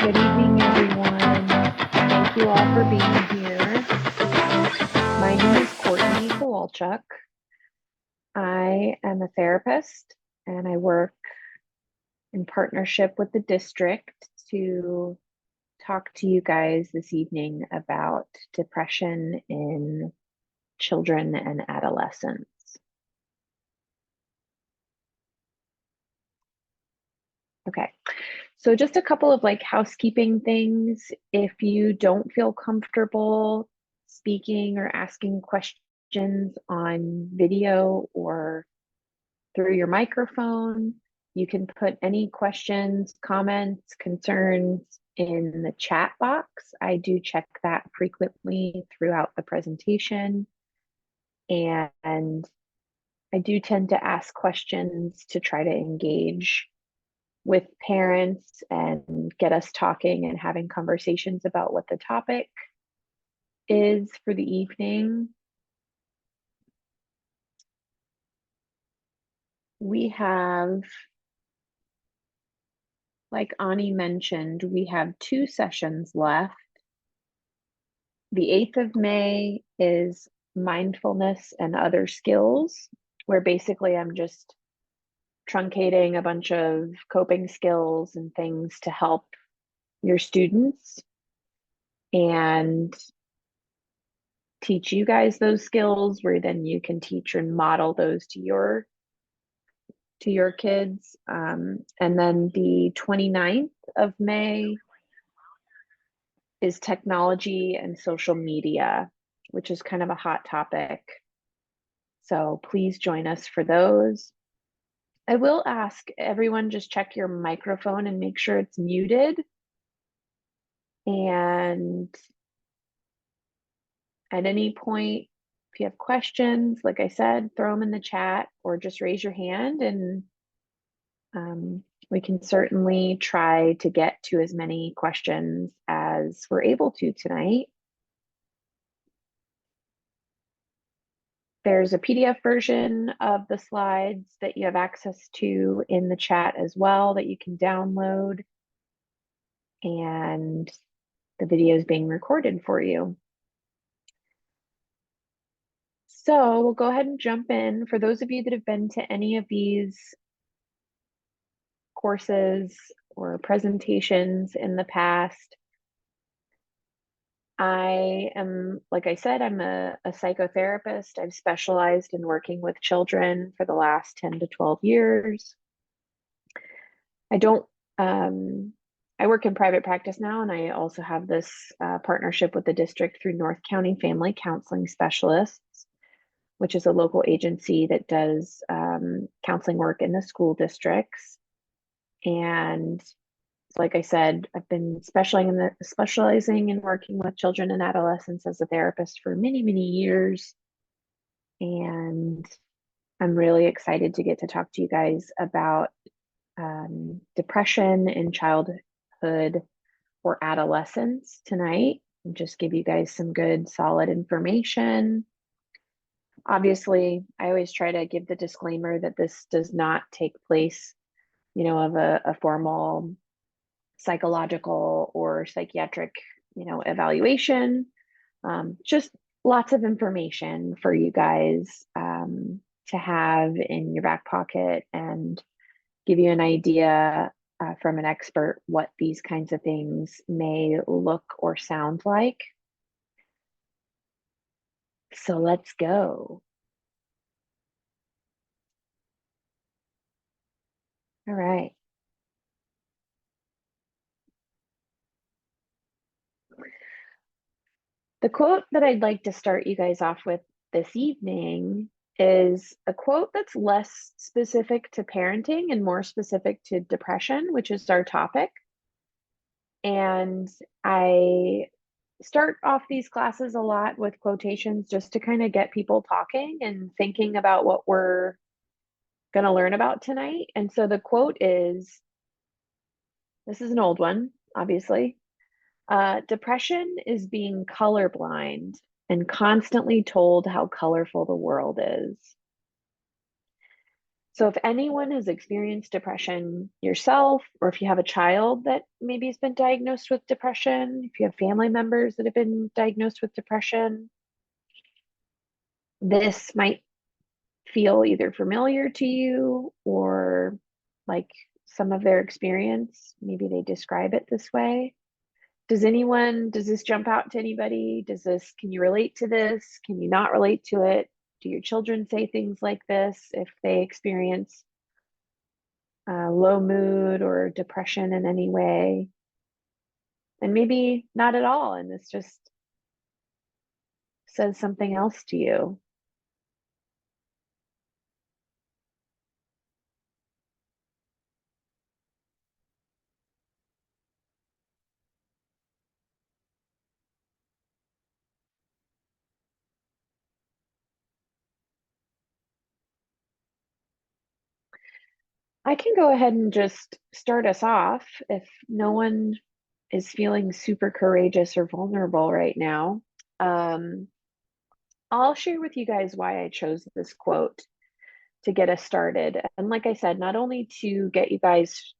Good evening, everyone. Thank you all for being here. My name is Courtney Kowalchuk. I am a therapist and I work in partnership with the district to talk to you guys this evening about depression in children and adolescents. Okay, so just a couple of housekeeping things. If you don't feel comfortable speaking or asking questions on video or through your microphone, you can put any questions, comments, concerns in the chat box. I do check that frequently throughout the presentation. And I do tend to ask questions to try to engage with parents and get us talking and having conversations about what the topic is for the evening. We have, like Ani mentioned, we have 2 sessions left. The 8th of May is mindfulness and other skills, where basically I'm just truncating a bunch of coping skills and things to help your students and teach you guys those skills, where then you can teach and model those to your kids. And then the 29th of May is technology and social media, which is kind of a hot topic. So please join us for those. I will ask everyone, just check your microphone and make sure it's muted. And at any point, if you have questions, like I said, throw them in the chat or just raise your hand, and we can certainly try to get to as many questions as we're able to tonight. There's a PDF version of the slides that you have access to in the chat as well that you can download. And the video is being recorded for you. So we'll go ahead and jump in. For those of you that have been to any of these courses or presentations in the past, I am, like I said, I'm a psychotherapist. I've specialized in working with children for the last 10 to 12 years. I don't, I work in private practice now, and I also have this partnership with the district through North County Family Counseling Specialists, which is a local agency that does counseling work in the school districts. And like I said, I've been specializing in working with children and adolescents as a therapist for many, many years. And I'm really excited to get to talk to you guys about depression in childhood or adolescence tonight, and just give you guys some good, solid information. Obviously, I always try to give the disclaimer that this does not take place, of a formal psychological or psychiatric, evaluation. Just lots of information for you guys to have in your back pocket and give you an idea from an expert what these kinds of things may look or sound like. So let's go. All right. The quote that I'd like to start you guys off with this evening is a quote that's less specific to parenting and more specific to depression, which is our topic. And I start off these classes a lot with quotations just to kind of get people talking and thinking about what we're going to learn about tonight. And so the quote is, this is an old one, obviously. Depression is being colorblind and constantly told how colorful the world is. So if anyone has experienced depression yourself, or if you have a child that maybe has been diagnosed with depression, if you have family members that have been diagnosed with depression, this might feel either familiar to you or like some of their experience. Maybe they describe it this way. Does this jump out to anybody? Can you relate to this? Can you not relate to it? Do your children say things like this if they experience low mood or depression in any way? And maybe not at all, and this just says something else to you. I can go ahead and just start us off if no one is feeling super courageous or vulnerable right now. Um, I'll share with you guys why I chose this quote to get us started. And like I said, not only to get you guys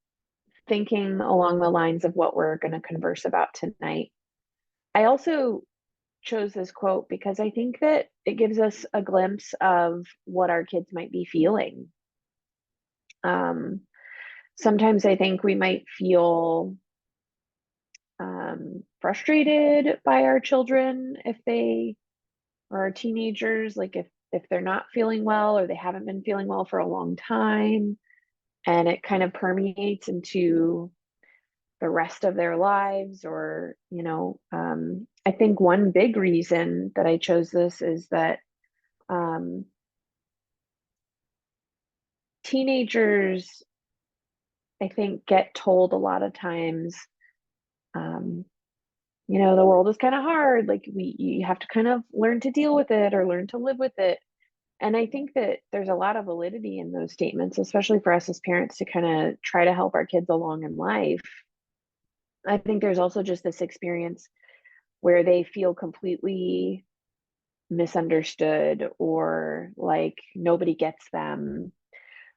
thinking along the lines of what we're going to converse about tonight, I also chose this quote because I think that it gives us a glimpse of what our kids might be feeling. Um, Sometimes I think we might feel frustrated by our children if they or our teenagers, like if they're not feeling well or they haven't been feeling well for a long time, and it kind of permeates into the rest of their lives. Or I think one big reason that I chose this is that um, teenagers, I think, get told a lot of times, um, the world is kind of hard. Like you have to kind of learn to deal with it or learn to live with it. And I think that there's a lot of validity in those statements, especially for us as parents to kind of try to help our kids along in life. I think there's also just this experience where they feel completely misunderstood or like nobody gets them,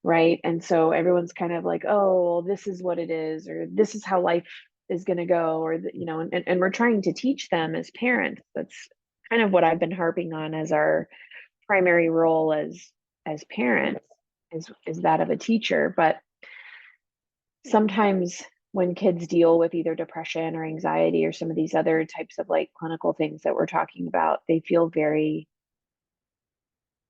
right? And so everyone's kind of like, oh, well, this is what it is, or this is how life is going to go, or and we're trying to teach them as parents. That's kind of what I've been harping on as our primary role as parents, is that of a teacher. But sometimes when kids deal with either depression or anxiety or some of these other types of like clinical things that we're talking about, they feel very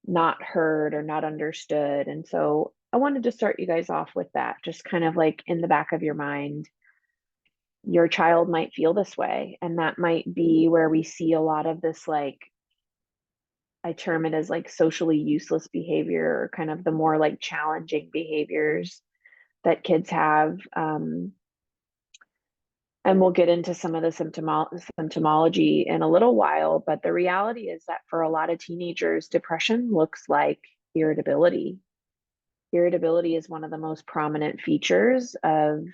not heard or not understood. And so I wanted to start you guys off with that, just kind of like in the back of your mind. Your child might feel this way, and that might be where we see a lot of this, like, I term it as like socially useless behavior, or kind of the more like challenging behaviors that kids have. And we'll get into some of the symptomology in a little while. But the reality is that for a lot of teenagers, depression looks like irritability. Irritability is one of the most prominent features of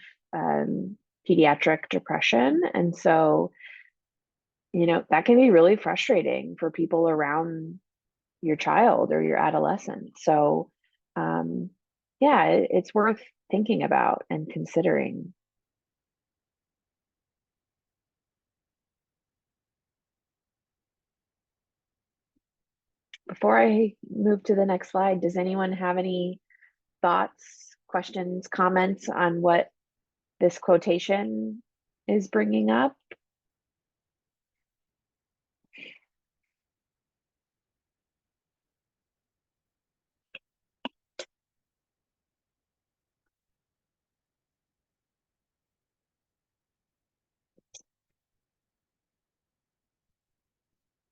pediatric depression. And so, that can be really frustrating for people around your child or your adolescent. So, yeah, it's worth thinking about and considering. Before I move to the next slide, does anyone have any thoughts, questions, comments on what this quotation is bringing up?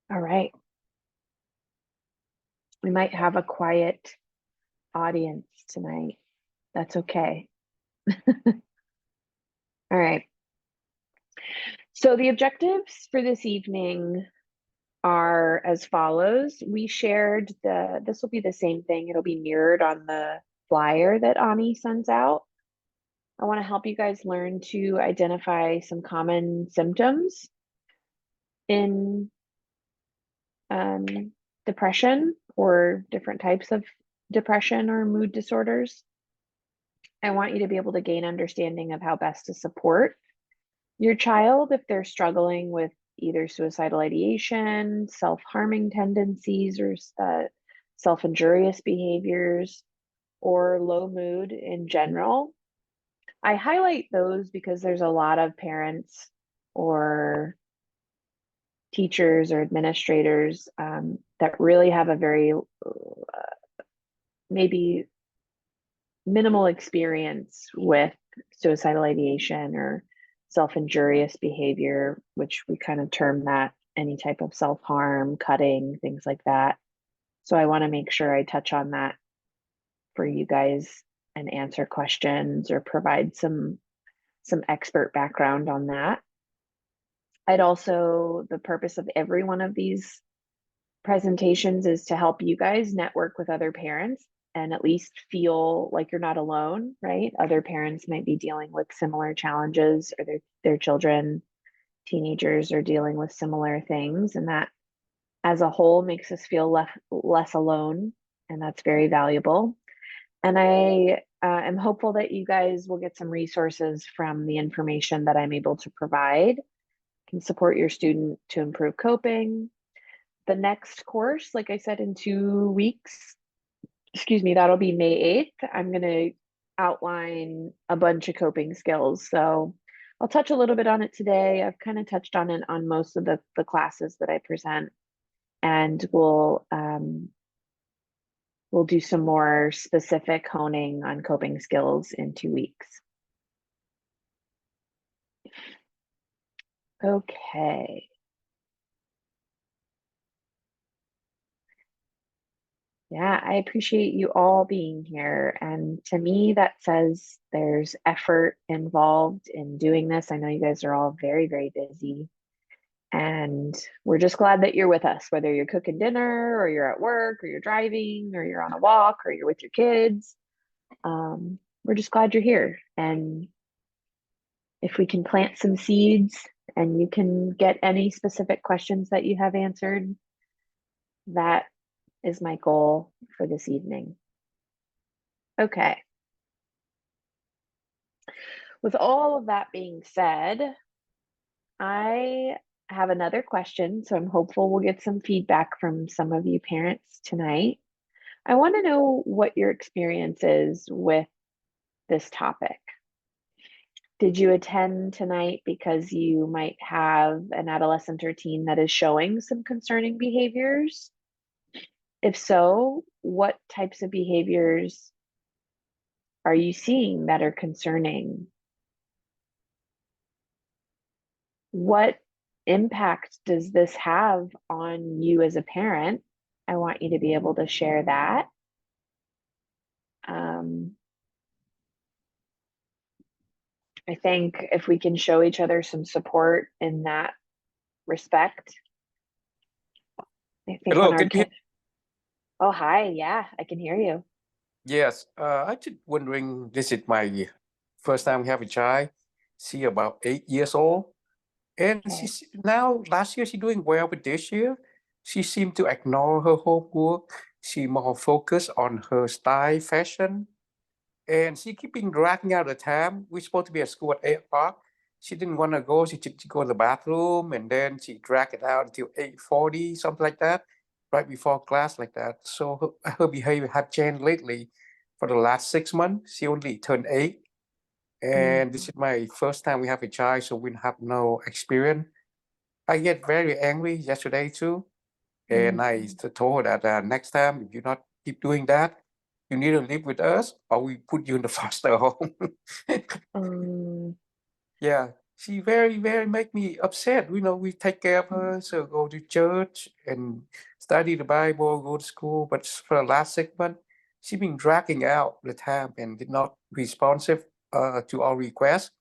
All right. We might have a quiet audience tonight. That's okay. All right. So the objectives for this evening are as follows. We shared this will be the same thing. It'll be mirrored on the flyer that Ani sends out. I want to help you guys learn to identify some common symptoms in depression or different types of depression or mood disorders. I want you to be able to gain understanding of how best to support your child if they're struggling with either suicidal ideation, self-harming tendencies, or self-injurious behaviors, or low mood in general. I highlight those because there's a lot of parents or teachers or administrators that really have a very maybe minimal experience with suicidal ideation or self-injurious behavior, which we kind of term that any type of self-harm, cutting, things like that. So I want to make sure I touch on that for you guys and answer questions or provide some expert background on that. I'd also, the purpose of every one of these presentations is to help you guys network with other parents and at least feel like you're not alone, right? Other parents might be dealing with similar challenges, or their children, teenagers are dealing with similar things, and that as a whole makes us feel less alone, and that's very valuable. And I am hopeful that you guys will get some resources from the information that I'm able to provide, can support your student to improve coping. The next course, like I said, in 2 weeks, excuse me, that'll be May 8th. I'm going to outline a bunch of coping skills. So I'll touch a little bit on it today. I've kind of touched on it on most of the classes that I present, and we'll do some more specific honing on coping skills in 2 weeks. Okay. Yeah, I appreciate you all being here. And to me, that says there's effort involved in doing this. I know you guys are all very, very busy. And we're just glad that you're with us, whether you're cooking dinner or you're at work or you're driving or you're on a walk or you're with your kids. We're just glad you're here. And if we can plant some seeds and you can get any specific questions that you have answered, that is my goal for this evening. Okay. With all of that being said, I have another question, so I'm hopeful we'll get some feedback from some of you parents tonight. I want to know what your experience is with this topic. Did you attend tonight because you might have an adolescent or teen that is showing some concerning behaviors? If so, what types of behaviors are you seeing that are concerning? What impact does this have on you as a parent? I want you to be able to share that. I think if we can show each other some support in that respect, I think Hello, on our can you hear? oh, hi, yeah, I can hear you. Yes, I just wondering, this is my first time we have a child. She about 8 years old, and Okay. she's now last year she doing well, but this year she seemed to ignore her homework. She more focused on her style, fashion, and she keeping dragging out the time. We're supposed to be at school at 8 o'clock. She didn't want to go. She go to the bathroom, and then she dragged it out until 8:40, something like that, right before class, like that. So her behavior have changed lately. For the last 6 months, she only turned 8, and this Mm, is my first time we have a child, so we have no experience. I get very angry yesterday too, and mm, I told her that next time, if you not keep doing that, you need to live with us, or we put you in the foster home. um, Yeah, she very, very make me upset. We take care of her, so go to church and study the Bible, go to school. But for the last 6 months, she been dragging out the time and did not responsive to our requests.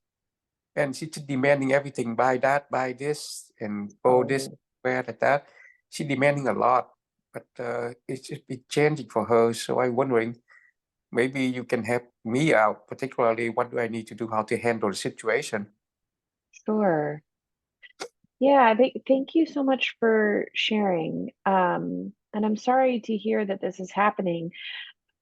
And she just demanding everything, buy that, buy this, and go this, oh, where like that. She demanding a lot, but it's just been changing for her. So I'm wondering, maybe you can help me out, particularly what do I need to do, how to handle the situation. sure. Yeah, thank you so much for sharing. And I'm sorry to hear that this is happening.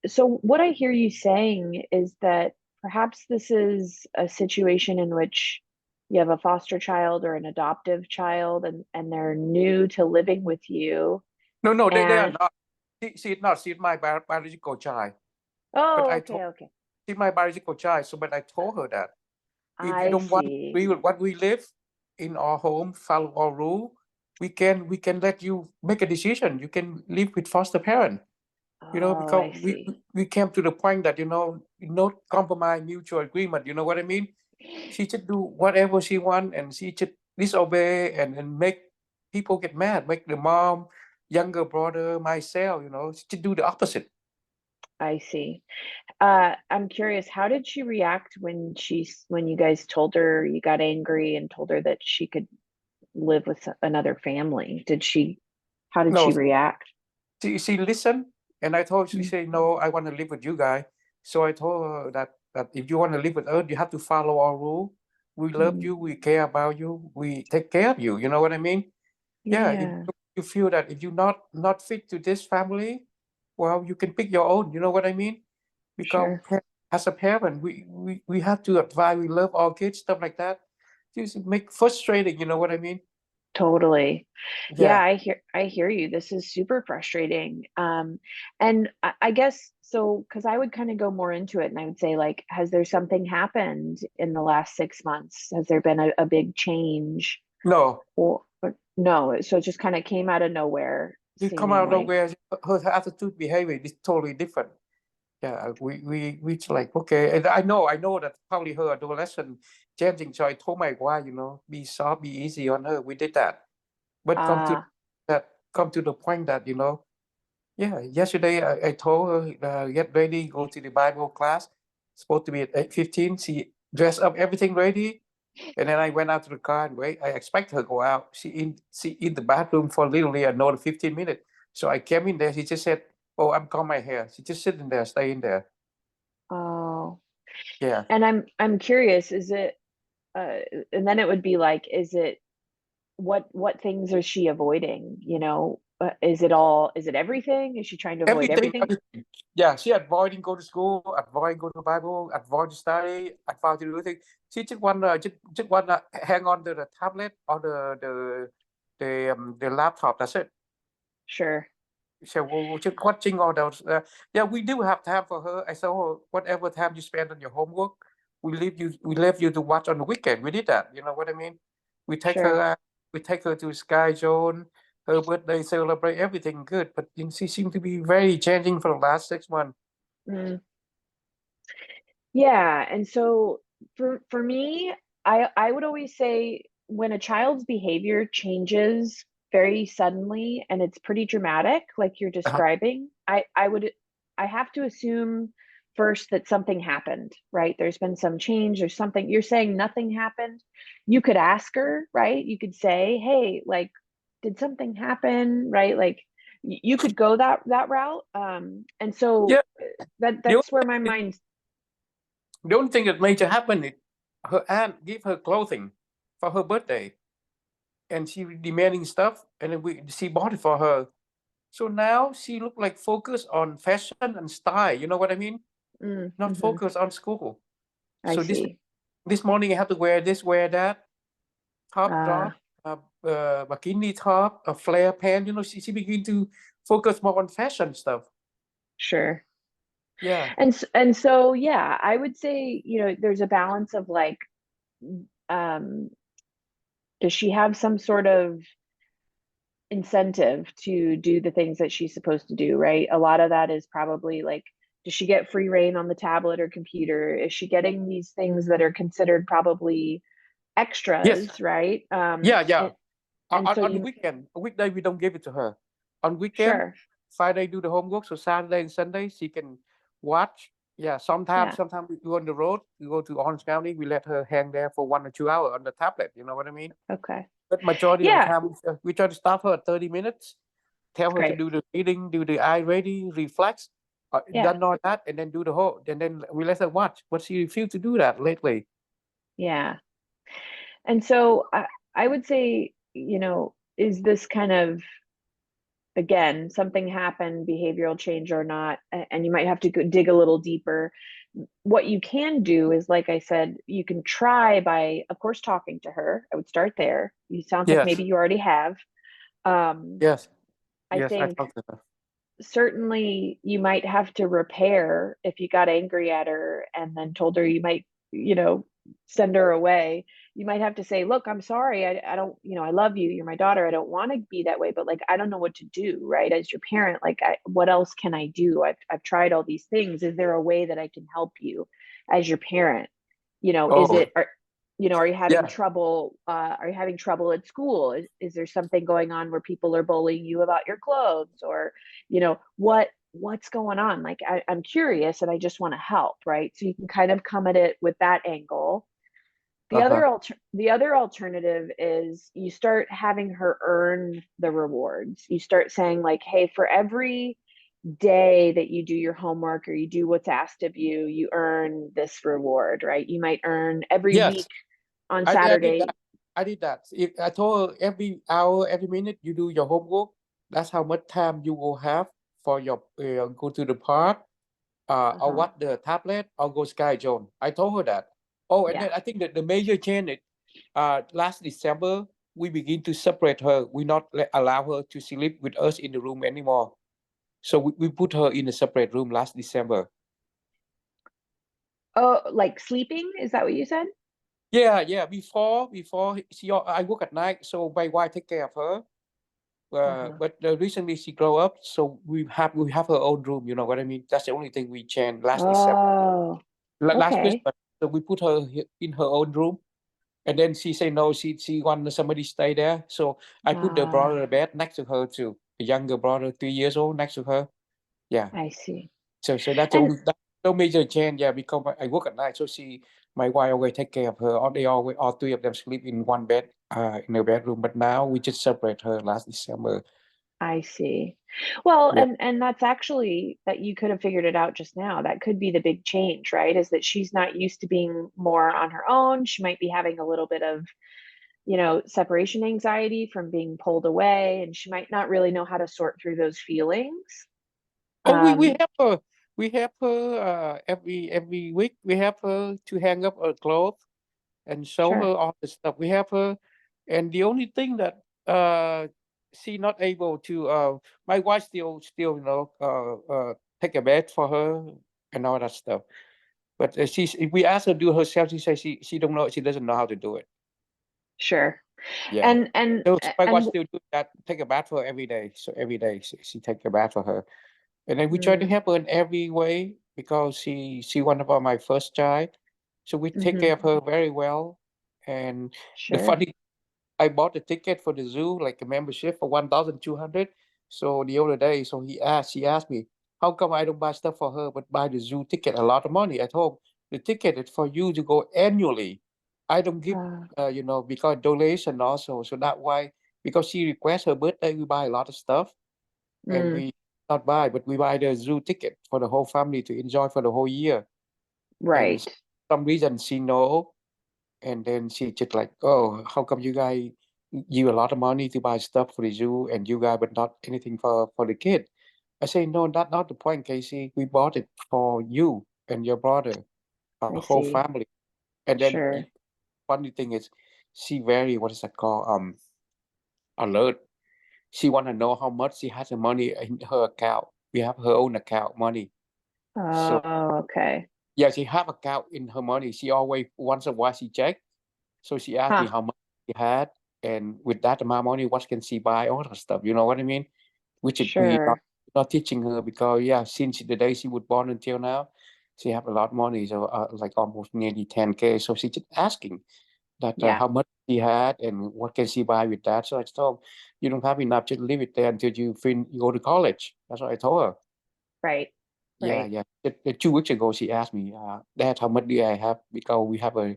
so what I hear you saying is that perhaps this is a situation in which you have a foster child or an adoptive child and they're new to living with you. No, no, they are And not. She's not. She's my biological child. But oh, I okay, told okay. she's my biological child. So, but I told her that if you I don't want to see. agree with what we live in our home, follow our rule, we can let you make a decision. You can live with foster parent. Oh, Because I we see. we came to the point that no compromise, mutual agreement. You know what I mean? She should do whatever she want, and she should disobey and make people get mad, make the mom, younger brother, myself. She should do the opposite. I see. I'm curious, how did she react when when you guys told her you got angry and told her that she could live with another family? How did No, she react? she listened, and I told she Mm, said no, I want to live with you guys. So I told her that if you want to live with us, you have to follow our rule. We love mm. you, we care about you, we take care of you. You know what I mean? Yeah, if Yeah, you feel that if you're not fit to this family, well, you can pick your own. You know what I mean? Because sure. as a parent, we have to advise. We love our kids, stuff like that. Just make frustrating. You know what I mean? Totally. Yeah, Yeah. I hear you. This is super frustrating. And I guess so because I would kind of go more into it and I would say like, has there something happened in the last 6 months? Has there been a big change No, or no? So it just kind of came out of nowhere, it come out of seemingly. nowhere. Her attitude, behavior is totally different. Yeah, we just like okay, and I know that probably her adolescent changing. So I told my wife, be soft, be easy on her. We did that, but Ah, come to the point that yeah, yesterday I told her get ready, go to the Bible class. Supposed to be at 8:15. She dressed up, everything ready, and then I went out to the car and wait. I expect her to go out. She in the bathroom for literally another 15 minutes. So I came in there. She just said, "Oh, I'm combing my hair." She just sitting there, staying there. oh. Yeah. And I'm curious, is it uh and then it would be like, is it what things is she avoiding? Is it everything? Is she trying to avoid Everything, everything? everything. Yeah, she avoiding go to school, avoiding go to Bible, avoid to study, avoid to do things. She just wanna hang on to the tablet or the laptop. That's it. Sure. So we're just watching all those. Yeah, we do have time for her. I said, oh, whatever time you spend on your homework, we leave you to watch on the weekend. We did that. You know what I mean? We take her Sure. out. We take her to Sky Zone. Her birthday celebrate everything good, but she seemed to be very changing for the last 6 months. Mm. Yeah, and so for me, I would always say when a child's behavior changes very suddenly and it's pretty dramatic, like you're Uh-huh. describing, I have to assume first that something happened, right? There's been some change or something. You're saying nothing happened. You could ask her, right? You could say, "Hey, like, did something happen?" Right? Like you could go that route. And so Yeah, the that's where my only, mind. the only thing that major happened is her aunt gave her clothing for her birthday, and she demanding stuff, and then she bought it for her. So now she look like focused on fashion and style. You know what I mean? Not Mm-hmm. focused on school. I So this see. this morning I have to wear this, wear that, top Uh, drop, bikini top, a flare pant. She begin to focus more on fashion stuff. sure. Yeah. And so yeah, I would say, there's a balance of like, um, does she have some sort of incentive to do the things that she's supposed to do, right? A lot of that is probably like, does she get free reign on the tablet or computer? Is she getting these things that are considered probably Yes. extras, right? Yeah. Yeah. And so On the you, weekend, a weekday we don't give it to her. On weekend, sure. Friday do the homework, so Saturday and Sunday she can watch. Yeah, Yeah. sometimes we go on the road, we go to Orange County, we let her hang there for 1 or 2 hours on the tablet. You know what I mean? Okay. But majority of the Yeah. time, we try to stop her at 30 minutes, tell her to Right. do the reading, do the eye ready, reflex, Yeah. done all that, and then do the whole, and then we let her watch. But she refused to do that lately. Yeah. And so I would say, is this kind of again, something happened, behavioral change or not, and you might have to dig a little deeper. What you can do is, like I said, you can try by, of course, talking to her. I would start there. It sounds like Yes, maybe you already have. Um, yes, I yes. I think talked to her. certainly you might have to repair if you got angry at her and then told her you might, send her away. You might have to say, look, I'm sorry. I don't, I love you. You're my daughter. I don't want to be that way, but like, I don't know what to do, right? As your parent, like, what else can I do? I've tried all these things. Is there a way that I can help you as your parent? Is Oh, it, are you having yeah. trouble? Are you having trouble at school? Is there something going on where people are bullying you about your clothes, or what's going on? Like, I'm curious and I just want to help, right? So you can kind of come at it with that angle. Uh-huh. The other alternative is you start having her earn the rewards. You start saying like, hey, for every day that you do your homework or you do what's asked of you, you earn this reward, right? You might earn every Yes, week on I did that. Saturday. I did that. If I told her every hour, every minute you do your homework, that's how much time you will have for your go to the park, or Uh-huh. what the tablet, or go Sky Zone. I told her that. Oh, and Yeah. then I think that the major change is, last December we begin to separate her. We not allow her to sleep with us in the room anymore. So we put her in a separate room last December. Oh, like sleeping? Is that what you said? Yeah, yeah. Before I work at night, so my wife take care of her. Uh-huh. But recently she grow up, so we have her own room. You know what I mean? That's the only thing we changed last December, Oh, last okay. Christmas. So we put her in her own room, and then she say no. She want somebody stay there. So I put the Ah, brother bed next to her too. The younger brother, 3 years old, next to her. Yeah. I see. So that's the And only that's no major change. Yeah, because I work at night, so my wife always take care of her. All three of them sleep in one bed, in a bedroom. But now we just separate her last December. I see. Well, Yeah. and that's actually that you could have figured it out just now. That could be the big change, right? Is that she's not used to being more on her own. She might be having a little bit of, separation anxiety from being pulled away, and she might not really know how to sort through those feelings. Oh, we Um, have her. We have her every week. We have her to hang up her clothes and show her sure. all the stuff. We have her, and the only thing that she not able to. My wife still take a bath for her and all that stuff. But she's if we ask her to do it herself, she says she don't know. She doesn't know how to do it. Sure. Yeah. And So my wife and still do that. Take a bath for her every day. So every day she take a bath for her. And then we try to mm, help her in every way because she one of my first child. So we take mhm, care of her very well. And the sure. funny, I bought a ticket for the zoo, like a membership for 1,200. So the other day, she asked me, how come I don't buy stuff for her but buy the zoo ticket? A lot of money. I told her, the ticket is for you to go annually. I don't give, Uh, because donation also. So that why, because she requests her birthday, we buy a lot of stuff, and mm, we not buy, but we buy the zoo ticket for the whole family to enjoy for the whole year. And right. some reason she know, and then she just like, oh, how come you guys give a lot of money to buy stuff for the zoo, and you guys but not anything for the kid? I say no, that's not the point, Casey. We bought it for you and your brother, our I whole see. family. And then Sure. funny thing is, she very what is that called alert. She want to know how much she has the money in her account. We have her own account money. So Oh, okay. yeah, she have account in her money. She always once a while she check. So she asked me Huh. how much she had, and with that amount of money, what can she buy? All that stuff. You know what I mean? Which is we Sure. not teaching her because yeah, since the day she was born until now, she have a lot of money. So like almost nearly 10K. So she just asking that Yeah. how much she had and what can she buy with that. So I told her, you don't have enough, just leave it there until you go to college. That's what I told her. Right. Yeah, Right. yeah. 2 weeks ago, she asked me, Dad, how much do I have? Because we have a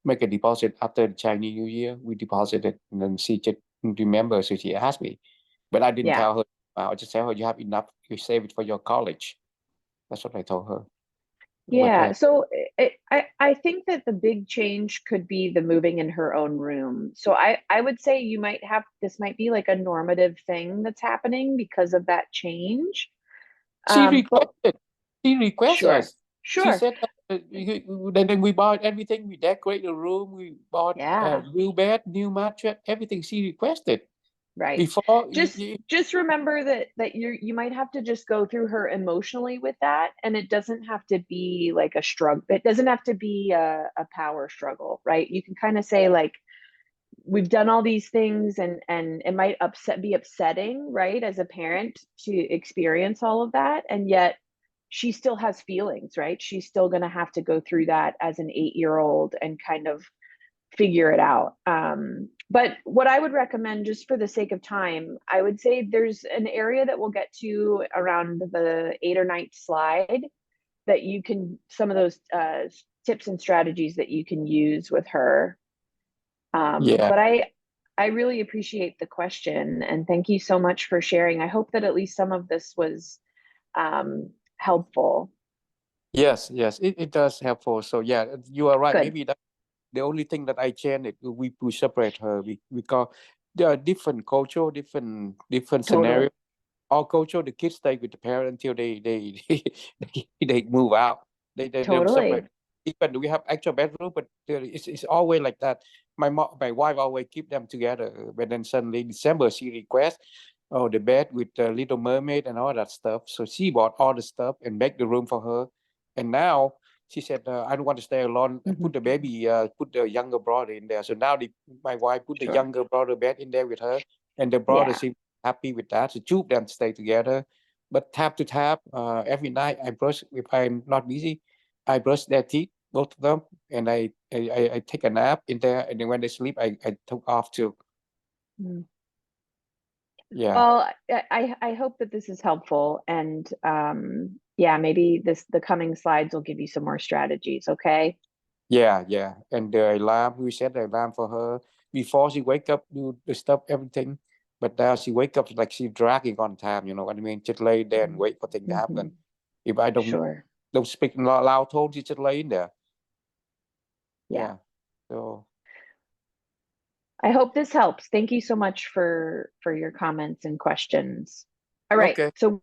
make a deposit after the Chinese New Year. We deposited, and then she just remember, so she asked me, but I didn't Yeah. tell her. I just tell her you have enough. You save it for your college. That's what I told her. But Yeah, so I think that the big change could be the moving in her own room. So I would say you might have this might be like a normative thing that's happening because of that change. she But requested. She requested sure, us. She sure, said, then we bought everything. We decorate the room. We bought a yeah, new bed, new mattress, everything she requested. right. Before, Just remember that you might have to just go through her emotionally with that, and it doesn't have to be like a struggle. It doesn't have to be a power struggle, right? You can kind of say like, we've done all these things, and it might be upsetting, right, as a parent to experience all of that, and yet she still has feelings, right? She's still going to have to go through that as an 8-year-old and kind of figure it out. But what I would recommend, just for the sake of time, I would say there's an area that we'll get to around the 8 or 9th slide that you can, some of those tips and strategies that you can use with her. yeah, But I really appreciate the question, and thank you so much for sharing. I hope that at least some of this was helpful. yes, yes, it does helpful. So yeah, you are right. Good. Maybe that the only thing that I change it, we separate her. We call there are different culture, different scenario. Totally. Our culture, the kids stay with the parent until they they move out. They don't separate. Totally. Even we have actual bedroom, but it's always like that. My wife always keep them together. But then suddenly December she requests, oh, the bed with the Little Mermaid and all that stuff. So she bought all the stuff and make the room for her. And now she said, I don't want to stay alone. Hmm. Put the baby, put the younger brother in there. So now my wife put the Sure. younger brother bed in there with her, and the brother Yeah. seems happy with that. So two of them stay together. But tap to tap, every night I brush, if I'm not busy, I brush their teeth, both of them, and I take a nap in there. And then when they sleep, I took off too. Mm. Yeah. Well, I hope that this is helpful, and yeah, maybe the coming slides will give you some more strategies. Okay. Yeah, yeah. And the alarm, we set the alarm for her before she wake up, do the stuff, everything. But now she wake up like she dragging on time, you know what I mean? Just lay there and wait for things to Mm-hmm. happen. If I Sure. don't speak loud tone, she just lay in there. Yeah. Yeah. So I hope this helps. Thank you so much for your comments and questions. All right. okay. So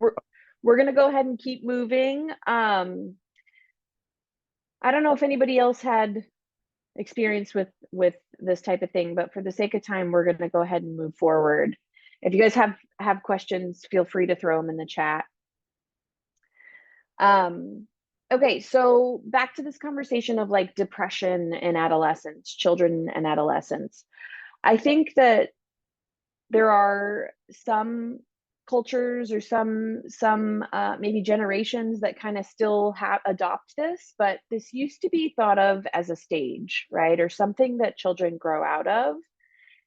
we're going to go ahead and keep moving. I don't know if anybody else had experience with this type of thing, but for the sake of time, we're going to go ahead and move forward. If you guys have questions, feel free to throw them in the chat. Okay, so back to this conversation of like depression in adolescence, children and adolescents. I think that there are some cultures or some maybe generations that kind of still have adopt this, but this used to be thought of as a stage, right? Or something that children grow out of.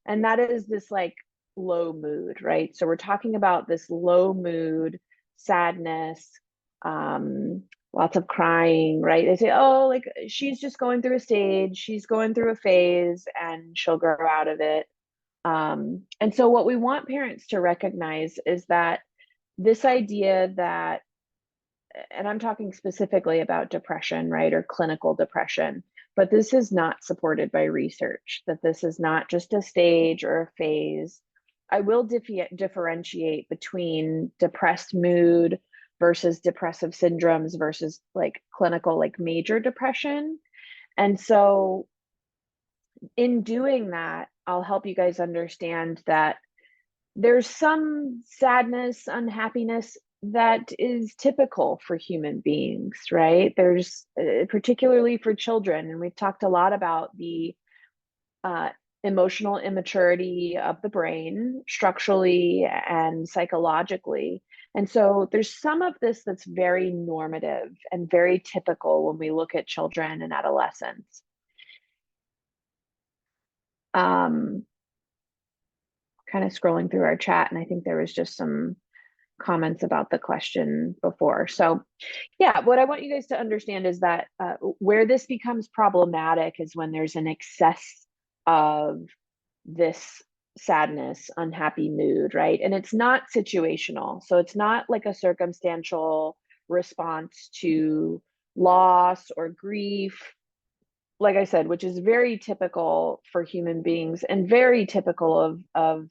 And that is this like low mood, right? So we're talking about this low mood, sadness, lots of crying, right? They say, oh, like she's just going through a stage, she's going through a phase, and she'll grow out of it. And so, what we want parents to recognize is that this idea that, and I'm talking specifically about depression, right, or clinical depression, but this is not supported by research, that this is not just a stage or a phase. I will differentiate between depressed mood versus depressive syndromes versus like clinical, like major depression. And so, in doing that, I'll help you guys understand that there's some sadness, unhappiness that is typical for human beings, right? There's particularly for children, and we've talked a lot about the uh, emotional immaturity of the brain structurally and psychologically. And so there's some of this that's very normative and very typical when we look at children and adolescents. Um, Kind of scrolling through our chat, and I think there was just some comments about the question before. So, yeah, what I want you guys to understand is that where this becomes problematic is when there's an excess of this sadness, unhappy mood, right? And it's not situational. So it's not like a circumstantial response to loss or grief, like I said, which is very typical for human beings and very typical of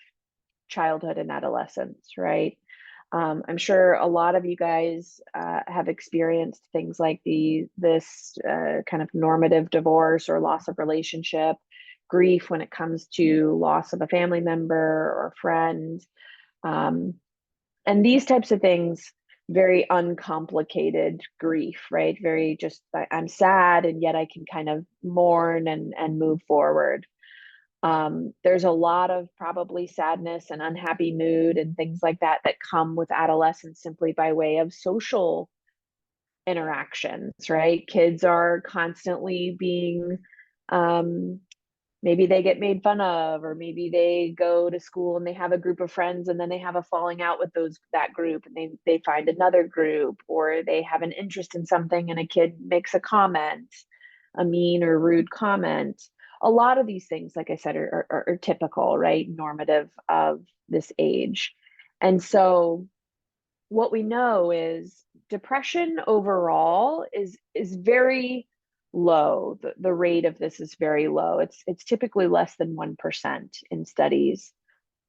childhood and adolescence, right? I'm sure a lot of you guys have experienced things like this kind of normative divorce or loss of relationship, grief when it comes to loss of a family member or a friend. Um, and these types of things, very uncomplicated grief, right? Very just, I'm sad and yet I can kind of mourn and move forward. There's a lot of probably sadness and unhappy mood and things like that that come with adolescence simply by way of social interactions, right? Kids are constantly being, um, maybe they get made fun of, or maybe they go to school and they have a group of friends and then they have a falling out with that group and they find another group, or they have an interest in something and a kid makes a comment, a mean or rude comment. A lot of these things, like I said, are typical, right? Normative of this age. And so what we know is depression overall is very low. The rate of this is very low. It's typically less than 1% in studies.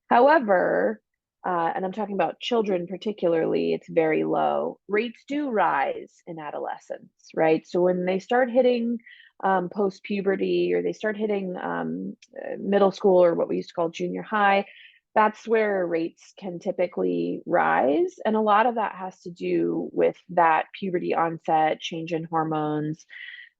However, and I'm talking about children particularly, it's very low. Rates do rise in adolescence, right? So when they start hitting post puberty, or they start hitting middle school, or what we used to call junior high, that's where rates can typically rise. And a lot of that has to do with that puberty onset, change in hormones.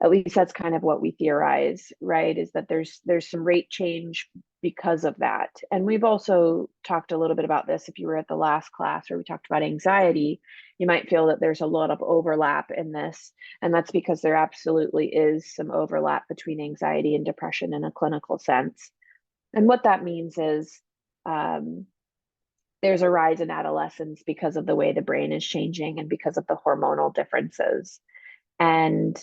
At least that's kind of what we theorize, right? Is that there's some rate change because of that. And we've also talked a little bit about this. If you were at the last class where we talked about anxiety, you might feel that there's a lot of overlap in this. And that's because there absolutely is some overlap between anxiety and depression in a clinical sense. And what that means is um, there's a rise in adolescence because of the way the brain is changing and because of the hormonal differences. And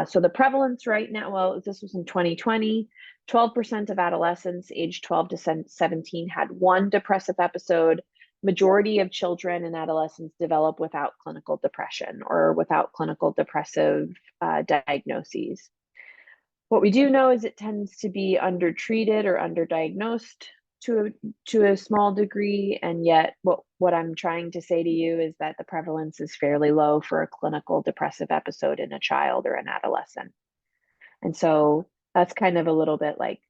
so the prevalence right now, well, this was in 2020, 12% of adolescents aged 12 to 17 had one depressive episode. Majority of children and adolescents develop without clinical depression or without clinical depressive diagnoses. What we do know is it tends to be undertreated or underdiagnosed to a small degree, and yet what I'm trying to say to you is that the prevalence is fairly low for a clinical depressive episode in a child or an adolescent. And so that's kind of a little bit like,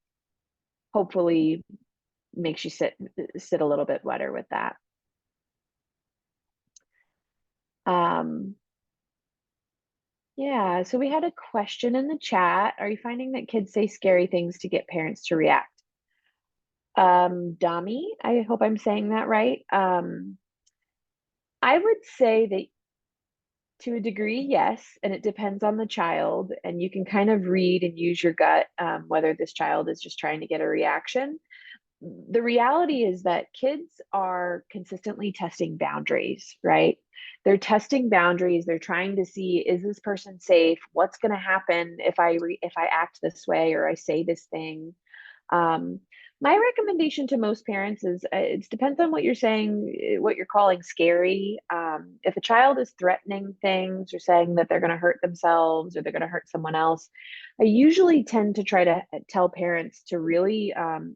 hopefully makes you sit a little bit better with that. Um, yeah, so we had a question in the chat. Are you finding that kids say scary things to get parents to react? Dami, I hope I'm saying that right. I would say that to a degree, yes, and it depends on the child, and you can kind of read and use your gut whether this child is just trying to get a reaction. The reality is that kids are consistently testing boundaries, right? They're testing boundaries. They're trying to see, is this person safe? What's going to happen if if I act this way or I say this thing? Um, my recommendation to most parents is it depends on what you're saying, what you're calling scary. If a child is threatening things or saying that they're going to hurt themselves or they're going to hurt someone else, I usually tend to try to tell parents to really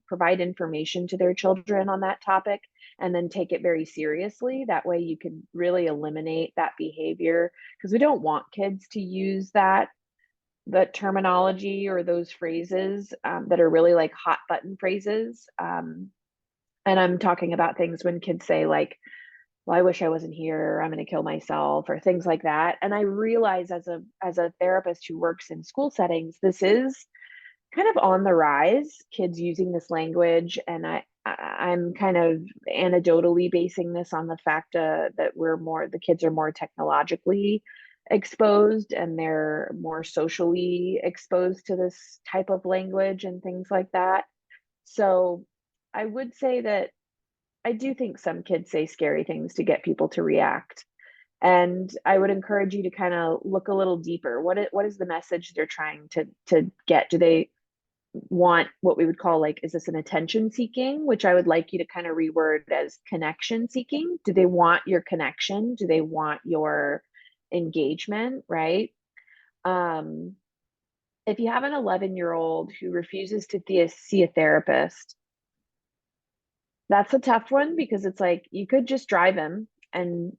provide information to their children on that topic and then take it very seriously. That way you can really eliminate that behavior, because we don't want kids to use the terminology or those phrases that are really like hot button phrases. And I'm talking about things when kids say like, well, I wish I wasn't here, or I'm going to kill myself, or things like that. And I realize as a therapist who works in school settings, this is kind of on the rise, kids using this language. And I'm kind of anecdotally basing this on the fact that the kids are more technologically exposed and they're more socially exposed to this type of language and things like that. So I would say that I do think some kids say scary things to get people to react. And I would encourage you to kind of look a little deeper. What is the message they're trying to get? Do they want what we would call, like, is this an attention seeking, which I would like you to kind of reword as connection seeking? Do they want your connection? Do they want your engagement, right? If you have an 11-year-old who refuses to see a therapist, that's a tough one because it's like you could just drive him and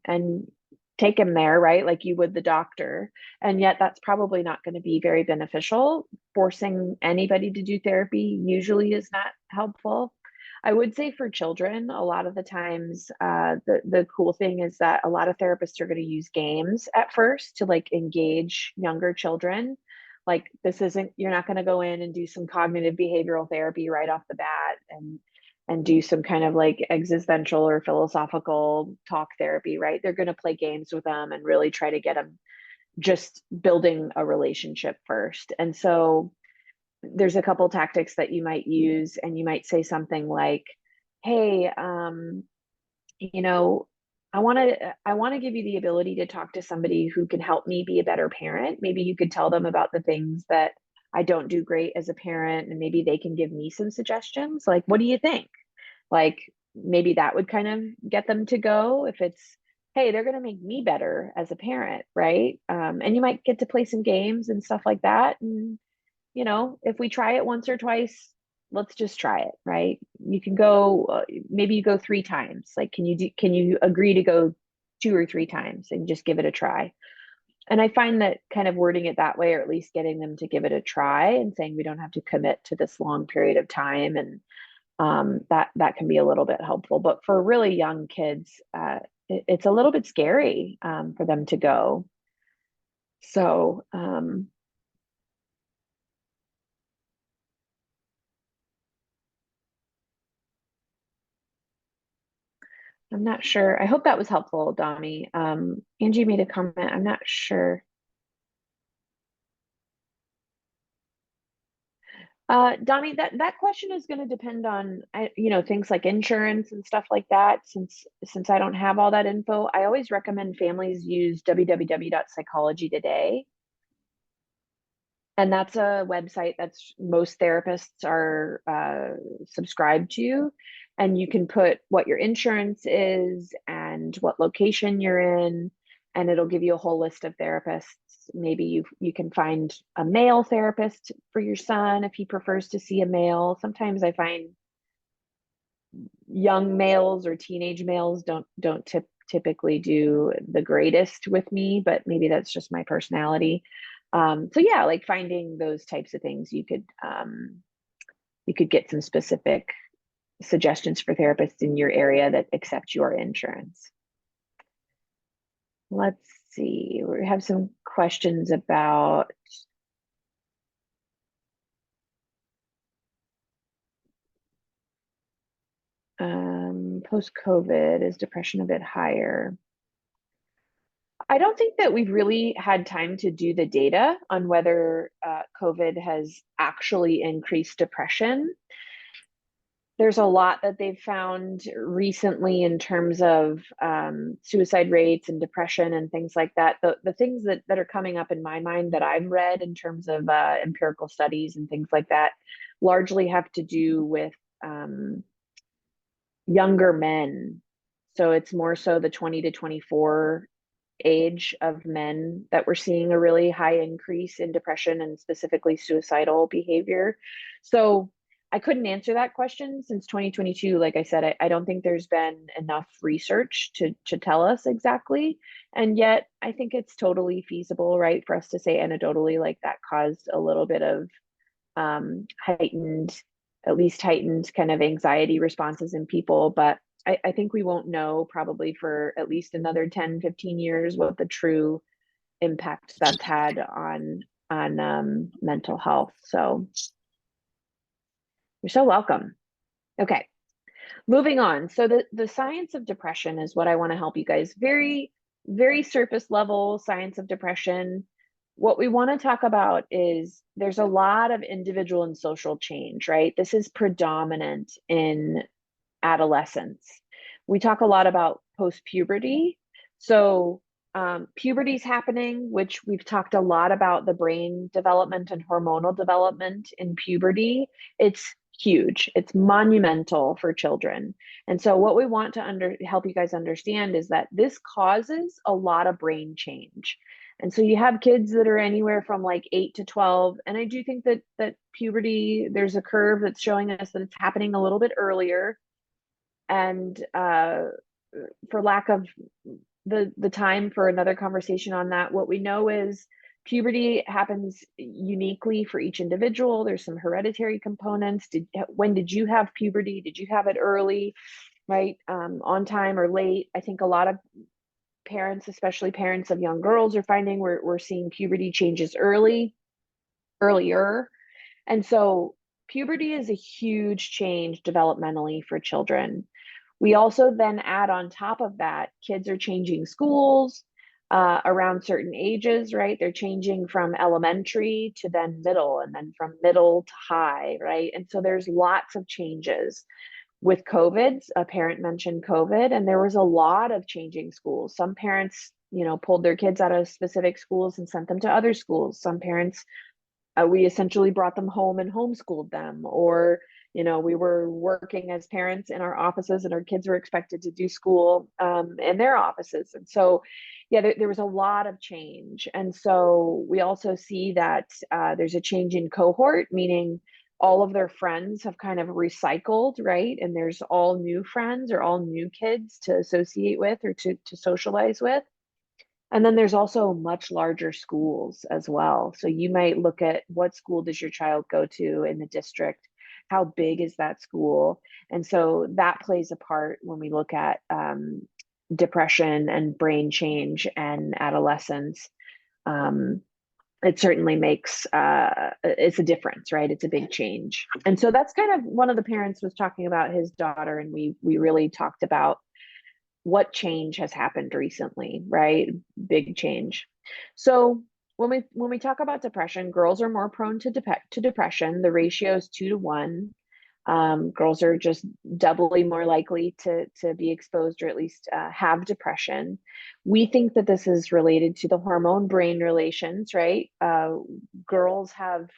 take him there, right? Like you would the doctor. And yet that's probably not going to be very beneficial. Forcing anybody to do therapy usually is not helpful. I would say for children, a lot of the times, the cool thing is that a lot of therapists are going to use games at first to like engage younger children. Like this isn't, you're not going to go in and do some cognitive behavioral therapy right off the bat and do some kind of like existential or philosophical talk therapy, right? They're going to play games with them and really try to get them just building a relationship first. And so there's a couple tactics that you might use, and you might say something like, hey, you know, I want to give you the ability to talk to somebody who can help me be a better parent. Maybe you could tell them about the things that I don't do great as a parent, and maybe they can give me some suggestions. Like, what do you think? Like, maybe that would kind of get them to go. If it's, hey, they're going to make me better as a parent, right? And you might get to play some games and stuff like that. And, if we try it once or twice, let's just try it, right? You can go, maybe you go 3 times. Like, can you agree to go 2 or 3 times and just give it a try? And I find that kind of wording it that way, or at least getting them to give it a try and saying we don't have to commit to this long period of time, and that can be a little bit helpful. But for really young kids, it's a little bit scary for them to go. So I'm not sure. I hope that was helpful, Dami. Angie made a comment. I'm not sure. Dami, that question is going to depend on, things like insurance and stuff like that. Since I don't have all that info, I always recommend families use www.psychologytoday. And that's a website that's most therapists are subscribed to. And you can put what your insurance is and what location you're in, and it'll give you a whole list of therapists. Maybe you can find a male therapist for your son if he prefers to see a male. Sometimes I find young males or teenage males don't typically do the greatest with me, but maybe that's just my personality. So yeah, like finding those types of things, you could get some specific suggestions for therapists in your area that accept your insurance. Let's see, we have some questions about post-COVID. Is depression a bit higher? I don't think that we've really had time to do the data on whether COVID has actually increased depression. There's a lot that they've found recently in terms of suicide rates and depression and things like that. The things that are coming up in my mind that I've read in terms of empirical studies and things like that largely have to do with younger men. So it's more so the 20 to 24 age of men that we're seeing a really high increase in depression and specifically suicidal behavior. So I couldn't answer that question since 2022. Like I said, I don't think there's been enough research to tell us exactly. And yet I think it's totally feasible, right, for us to say anecdotally, like that caused a little bit of heightened kind of anxiety responses in people. But I think we won't know probably for at least another 10, 15 years what the true impact that's had on mental health. So you're so welcome. Okay, moving on. So the science of depression is what I want to help you guys. Very, very surface level science of depression. What we want to talk about is there's a lot of individual and social change, right? This is predominant in adolescence. We talk a lot about post-puberty. So puberty is happening, which we've talked a lot about the brain development and hormonal development in puberty. It's huge. It's monumental for children. And so what we want to help you guys understand is that this causes a lot of brain change. And so you have kids that are anywhere from like 8 to 12. And I do think that puberty, there's a curve that's showing us that it's happening a little bit earlier. And for lack of the time for another conversation on that, what we know is puberty happens uniquely for each individual. There's some hereditary components. When did you have puberty? Did you have it early, right? On time or late? I think a lot of parents, especially parents of young girls, are finding we're seeing puberty changes earlier. And so puberty is a huge change developmentally for children. We also then add on top of that, kids are changing schools around certain ages, right? They're changing from elementary to then middle, and then from middle to high, right? And so there's lots of changes. With COVID, a parent mentioned COVID, and there was a lot of changing schools. Some parents, pulled their kids out of specific schools and sent them to other schools. Some parents, we essentially brought them home and homeschooled them, or we were working as parents in our offices and our kids were expected to do school in their offices. And so yeah, there was a lot of change. And so we also see that there's a change in cohort, meaning all of their friends have kind of recycled, right? And there's all new friends or all new kids to associate with or to socialize with. And then there's also much larger schools as well. So you might look at what school does your child go to in the district? How big is that school? And so that plays a part when we look at depression and brain change and adolescence. It certainly makes it's a difference, right? It's a big change. And so that's kind of, one of the parents was talking about his daughter, and we really talked about what change has happened recently, right? Big change. So when we talk about depression, girls are more prone to depression. The ratio is 2 to 1. Girls are just doubly more likely to be exposed, or at least have depression. We think that this is related to the hormone brain relations, right? Girls have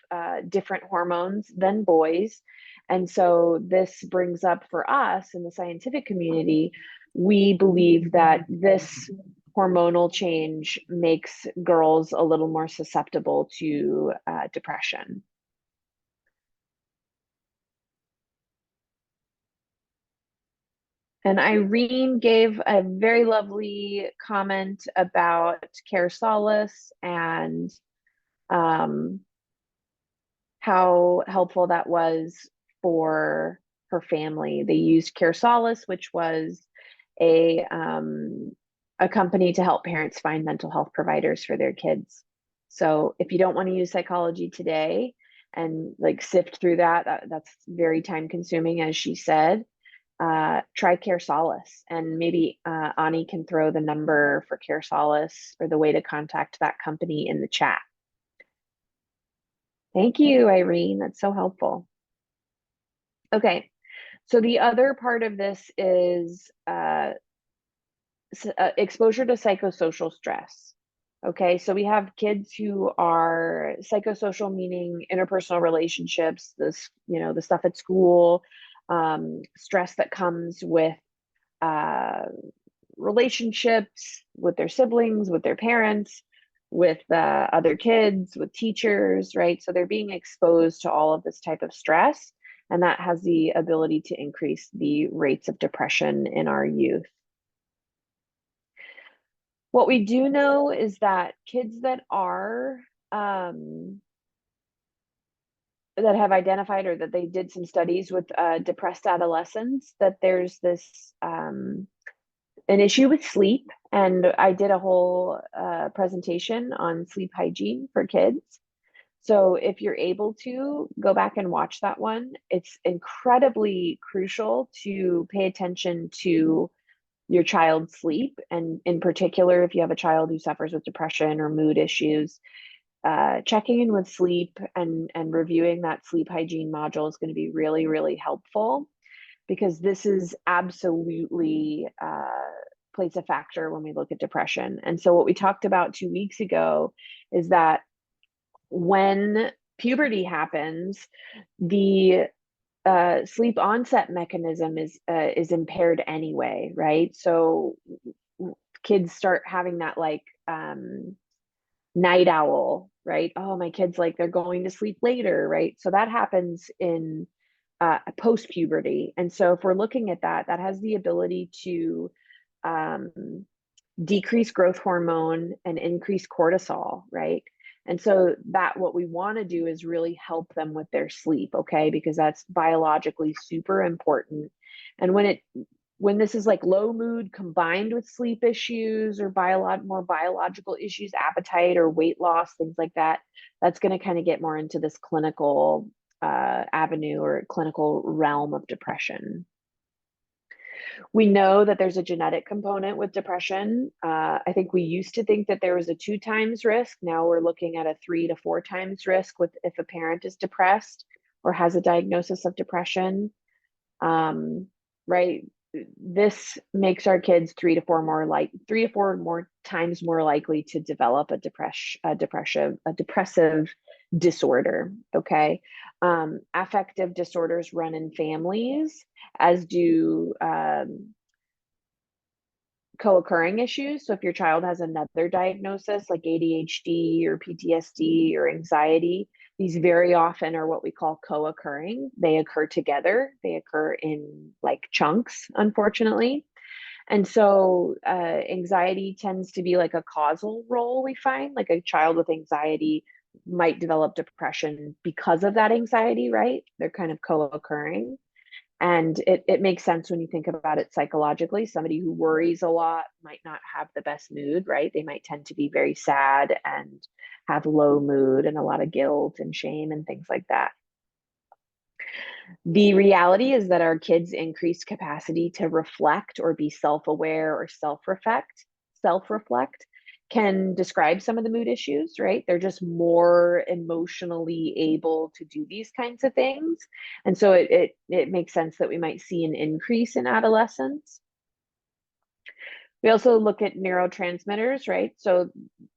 different hormones than boys. And so this brings up for us in the scientific community, we believe that this hormonal change makes girls a little more susceptible to depression. And Irene gave a very lovely comment about Care Solace and how helpful that was for her family. They used Care Solace, which was a company to help parents find mental health providers for their kids. So if you don't want to use psychology today and like sift through that's very time consuming, as she said. Try Care Solace, and maybe Ani can throw the number for Care Solace or the way to contact that company in the chat. Thank you, Irene. That's so helpful. Okay, so the other part of this is exposure to psychosocial stress. Okay, so we have kids who are psychosocial, meaning interpersonal relationships, this, the stuff at school, stress that comes with relationships with their siblings, with their parents, with other kids, with teachers, right? So they're being exposed to all of this type of stress, and that has the ability to increase the rates of depression in our youth. What we do know is that kids that are that have identified, or that they did some studies with depressed adolescents, that there's this an issue with sleep. And I did a whole presentation on sleep hygiene for kids. So if you're able to go back and watch that one, it's incredibly crucial to pay attention to your child's sleep. And in particular, if you have a child who suffers with depression or mood issues, checking in with sleep and reviewing that sleep hygiene module is going to be really, really helpful, because this is absolutely plays a factor when we look at depression. And so what we talked about 2 weeks ago is that when puberty happens, the sleep onset mechanism is impaired anyway, right? So kids start having that like night owl, right? Oh, my kid's like, they're going to sleep later, right? So that happens in post puberty. And so if we're looking at that, that has the ability to um, decrease growth hormone and increase cortisol, right? And so that what we want to do is really help them with their sleep, okay? Because that's biologically super important. And when this is like low mood combined with sleep issues or more biological issues, appetite or weight loss, things like that, that's going to kind of get more into this clinical avenue or clinical realm of depression. We know that there's a genetic component with depression. I think we used to think that there was a 2 times risk. Now we're looking at a 3 to 4 times risk with if a parent is depressed or has a diagnosis of depression. Right? This makes our kids 3 to 4 more times more likely to develop a depressive disorder. Okay. Affective disorders run in families, as do co-occurring issues. So if your child has another diagnosis like ADHD or PTSD or anxiety, these very often are what we call co-occurring. They occur together. They occur in like chunks, unfortunately. And so anxiety tends to be like a causal role, we find. Like a child with anxiety might develop depression because of that anxiety, right? They're kind of co-occurring. And it makes sense when you think about it psychologically. Somebody who worries a lot might not have the best mood, right? They might tend to be very sad and have low mood and a lot of guilt and shame and things like that. The reality is that our kids' increased capacity to reflect or be self-aware or self-reflect can describe some of the mood issues, right? They're just more emotionally able to do these kinds of things. And so it makes sense that we might see an increase in adolescence. We also look at neurotransmitters, right? So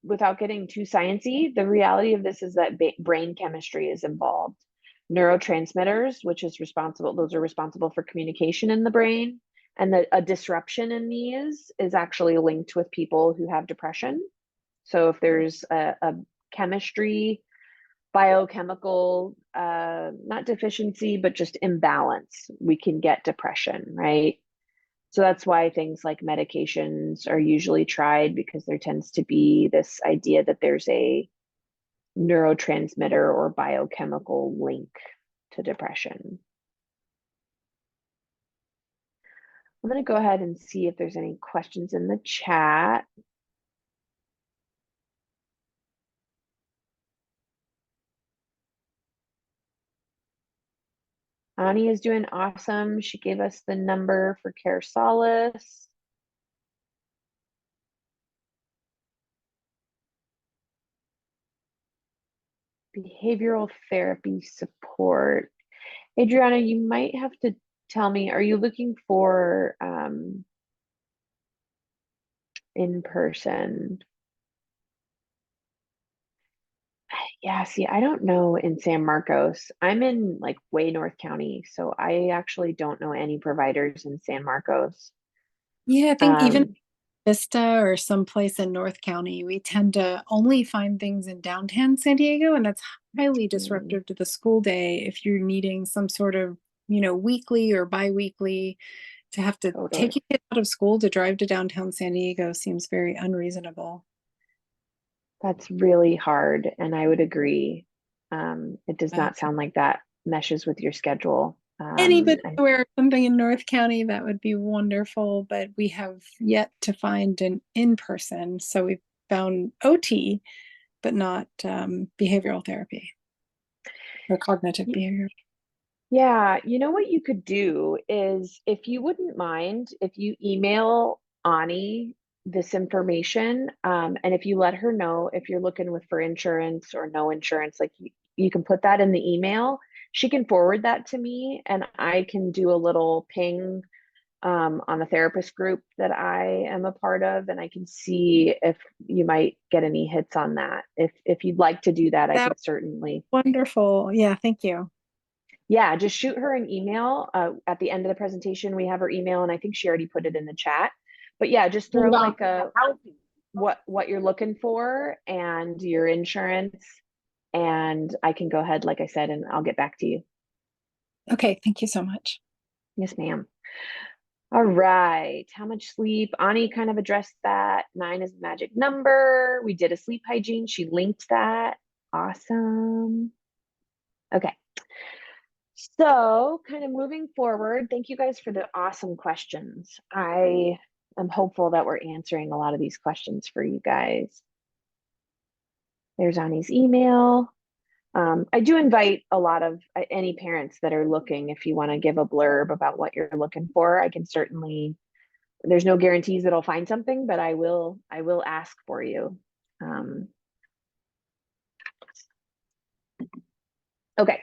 without getting too sciencey, the reality of this is that brain chemistry is involved. Neurotransmitters, which is responsible, those are responsible for communication in the brain. And a disruption in these is actually linked with people who have depression. So if there's a chemistry, biochemical, not deficiency, but just imbalance, we can get depression, right? So that's why things like medications are usually tried, because there tends to be this idea that there's a neurotransmitter or biochemical link to depression. I'm going to go ahead and see if there's any questions in the chat. Ani is doing awesome. She gave us the number for Care Solace. Behavioral therapy support. Adriana, you might have to tell me, are you looking for in person? Yeah, see, I don't know in San Marcos. I'm in like way North County, so I actually don't know any providers in San Marcos. Yeah, I think even Vista or someplace in North County, we tend to only find things in downtown San Diego, and that's highly disruptive to the school day if you're needing some sort of, weekly or bi-weekly to have to Totally. take your kid out of school to drive to downtown San Diego seems very unreasonable. That's really hard, and I would agree. It does not sound like that meshes with your schedule. Anybody aware of something in North County, that would be wonderful, but we have yet to find an in-person. So we've found OT, but not behavioral therapy or cognitive behavior. Yeah, you know what you could do is, if you wouldn't mind, if you email Ani this information, and if you let her know if you're looking for insurance or no insurance, like you can put that in the email. She can forward that to me, and I can do a little ping on the therapist group that I am a part of, and I can see if you might get any hits on that. If you'd like to do that, I could certainly. Wonderful. Yeah, thank you. Yeah, just shoot her an email. At the end of the presentation, we have her email, and I think she already put it in the chat. But yeah, just throw like a what you're looking for and your insurance, and I can go ahead, like I said, and I'll get back to you. Okay, thank you so much. Yes, ma'am. All right. How much sleep? Ani kind of addressed that. 9 is the magic number. We did a sleep hygiene. She linked that. Awesome. Okay. So kind of moving forward, thank you guys for the awesome questions. I am hopeful that we're answering a lot of these questions for you guys. There's Ani's email. I do invite a lot of any parents that are looking, if you want to give a blurb about what you're looking for, I can certainly, there's no guarantees that I'll find something, but I will ask for you. Okay.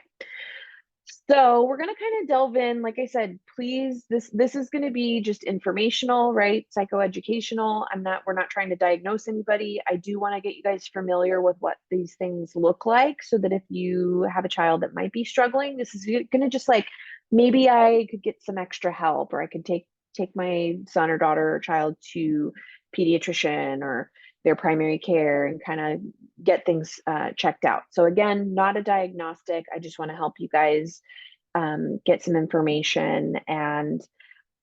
So we're going to kind of delve in, like I said, please, this is going to be just informational, right? Psychoeducational. we're not trying to diagnose anybody. I do want to get you guys familiar with what these things look like so that if you have a child that might be struggling, this is going to just like, maybe I could get some extra help, or I could take my son or daughter or child to pediatrician or their primary care and kind of get things checked out. So again, not a diagnostic. I just want to help you guys get some information, and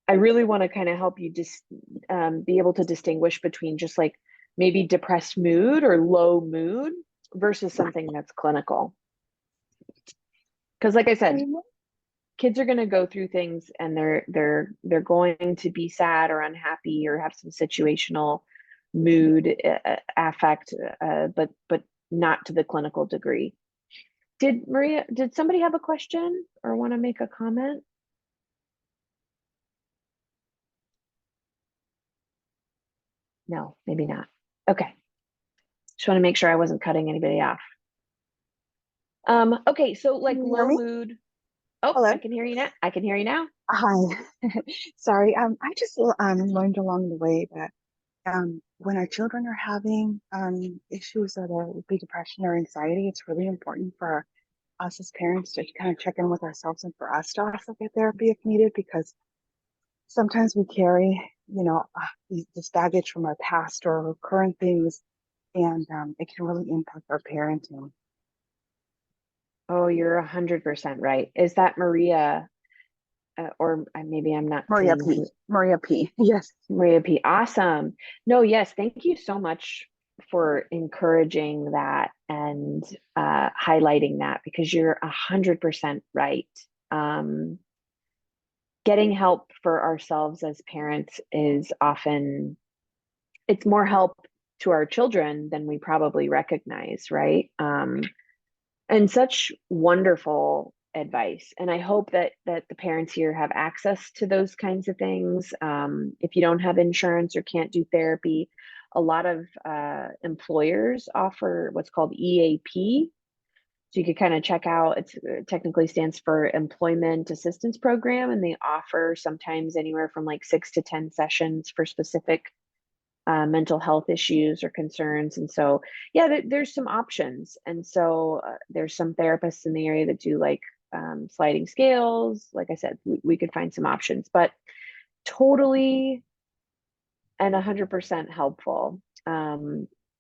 I really want to kind of help you just be able to distinguish between just like maybe depressed mood or low mood versus something that's clinical. Because like I said, kids are going to go through things, and they're going to be sad or unhappy or have some situational mood affect, but not to the clinical degree. Did somebody have a question or want to make a comment? No, maybe not. Okay. Just want to make sure I wasn't cutting anybody off. Okay, so like low mood. Oh, Hello. I can hear you now. I can hear you now. Hi. Sorry. I just learned along the way that when our children are having issues that would be depression or anxiety, it's really important for us as parents to kind of check in with ourselves and for us to also get therapy if needed, because sometimes we carry, this baggage from our past or current things, and it can really impact our parenting. Oh, you're 100% right. Is that Maria? Or maybe I'm not Maria seeing P. who. Maria P. Yes. Maria P. Awesome. No, yes. Thank you so much for encouraging that and highlighting that, because you're 100% right. Getting help for ourselves as parents is often, it's more help to our children than we probably recognize, right? And such wonderful advice. And I hope that the parents here have access to those kinds of things. If you don't have insurance or can't do therapy, a lot of employers offer what's called EAP. So you could kind of check out, it technically stands for Employment Assistance Program, and they offer sometimes anywhere from like 6 to 10 sessions for specific mental health issues or concerns. And so, yeah, there's some options. And so there's some therapists in the area that do like sliding scales. Like I said, we could find some options, but totally and 100% helpful.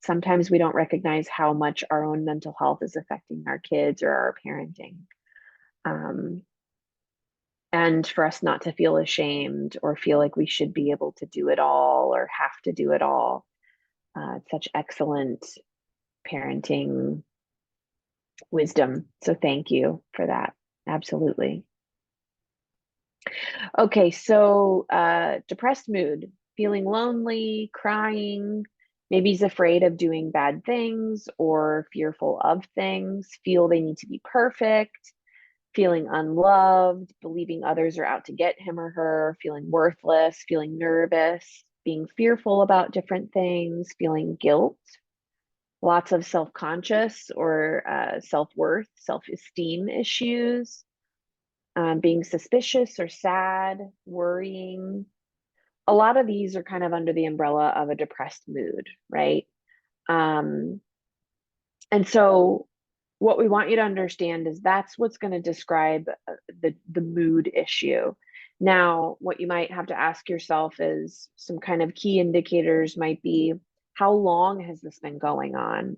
Sometimes we don't recognize how much our own mental health is affecting our kids or our parenting. And for us not to feel ashamed or feel like we should be able to do it all or have to do it all. It's such excellent parenting wisdom. So thank you for that. Absolutely. Okay, so depressed mood, feeling lonely, crying, maybe he's afraid of doing bad things or fearful of things, feel they need to be perfect, feeling unloved, believing others are out to get him or her, feeling worthless, feeling nervous, being fearful about different things, feeling guilt, lots of self-conscious or self-worth, self-esteem issues, being suspicious or sad, worrying. A lot of these are kind of under the umbrella of a depressed mood, right? And so what we want you to understand is that's what's going to describe the mood issue. Now, what you might have to ask yourself is some kind of key indicators might be How long has this been going on?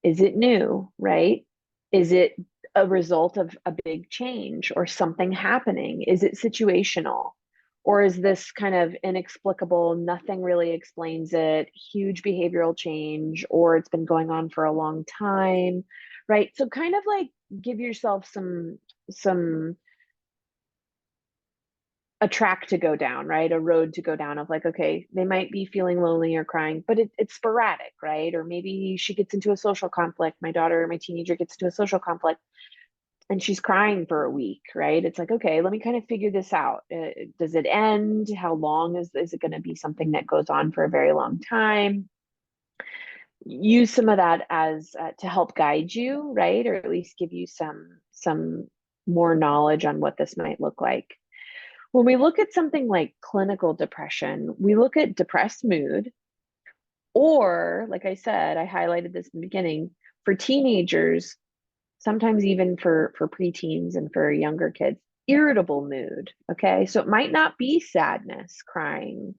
Is it new, right? Is it a result of a big change or something happening? Is it situational? Or is this kind of inexplicable, nothing really explains it, huge behavioral change, or it's been going on for a long time, right? So kind of like give yourself some a track to go down, right? A road to go down of like, okay, they might be feeling lonely or crying, but it's sporadic, right? Or maybe she gets into a social conflict. My daughter, my teenager gets into a social conflict and she's crying for a week, right? It's like, okay, let me kind of figure this out. Does it end? How long is it going to be something that goes on for a very long time? Use some of that as to help guide you, right? Or at least give you some more knowledge on what this might look like. When we look at something like clinical depression, we look at depressed mood, or like I said, I highlighted this in the beginning, for teenagers, sometimes even for preteens and for younger kids, irritable mood. Okay, so it might not be sadness, crying,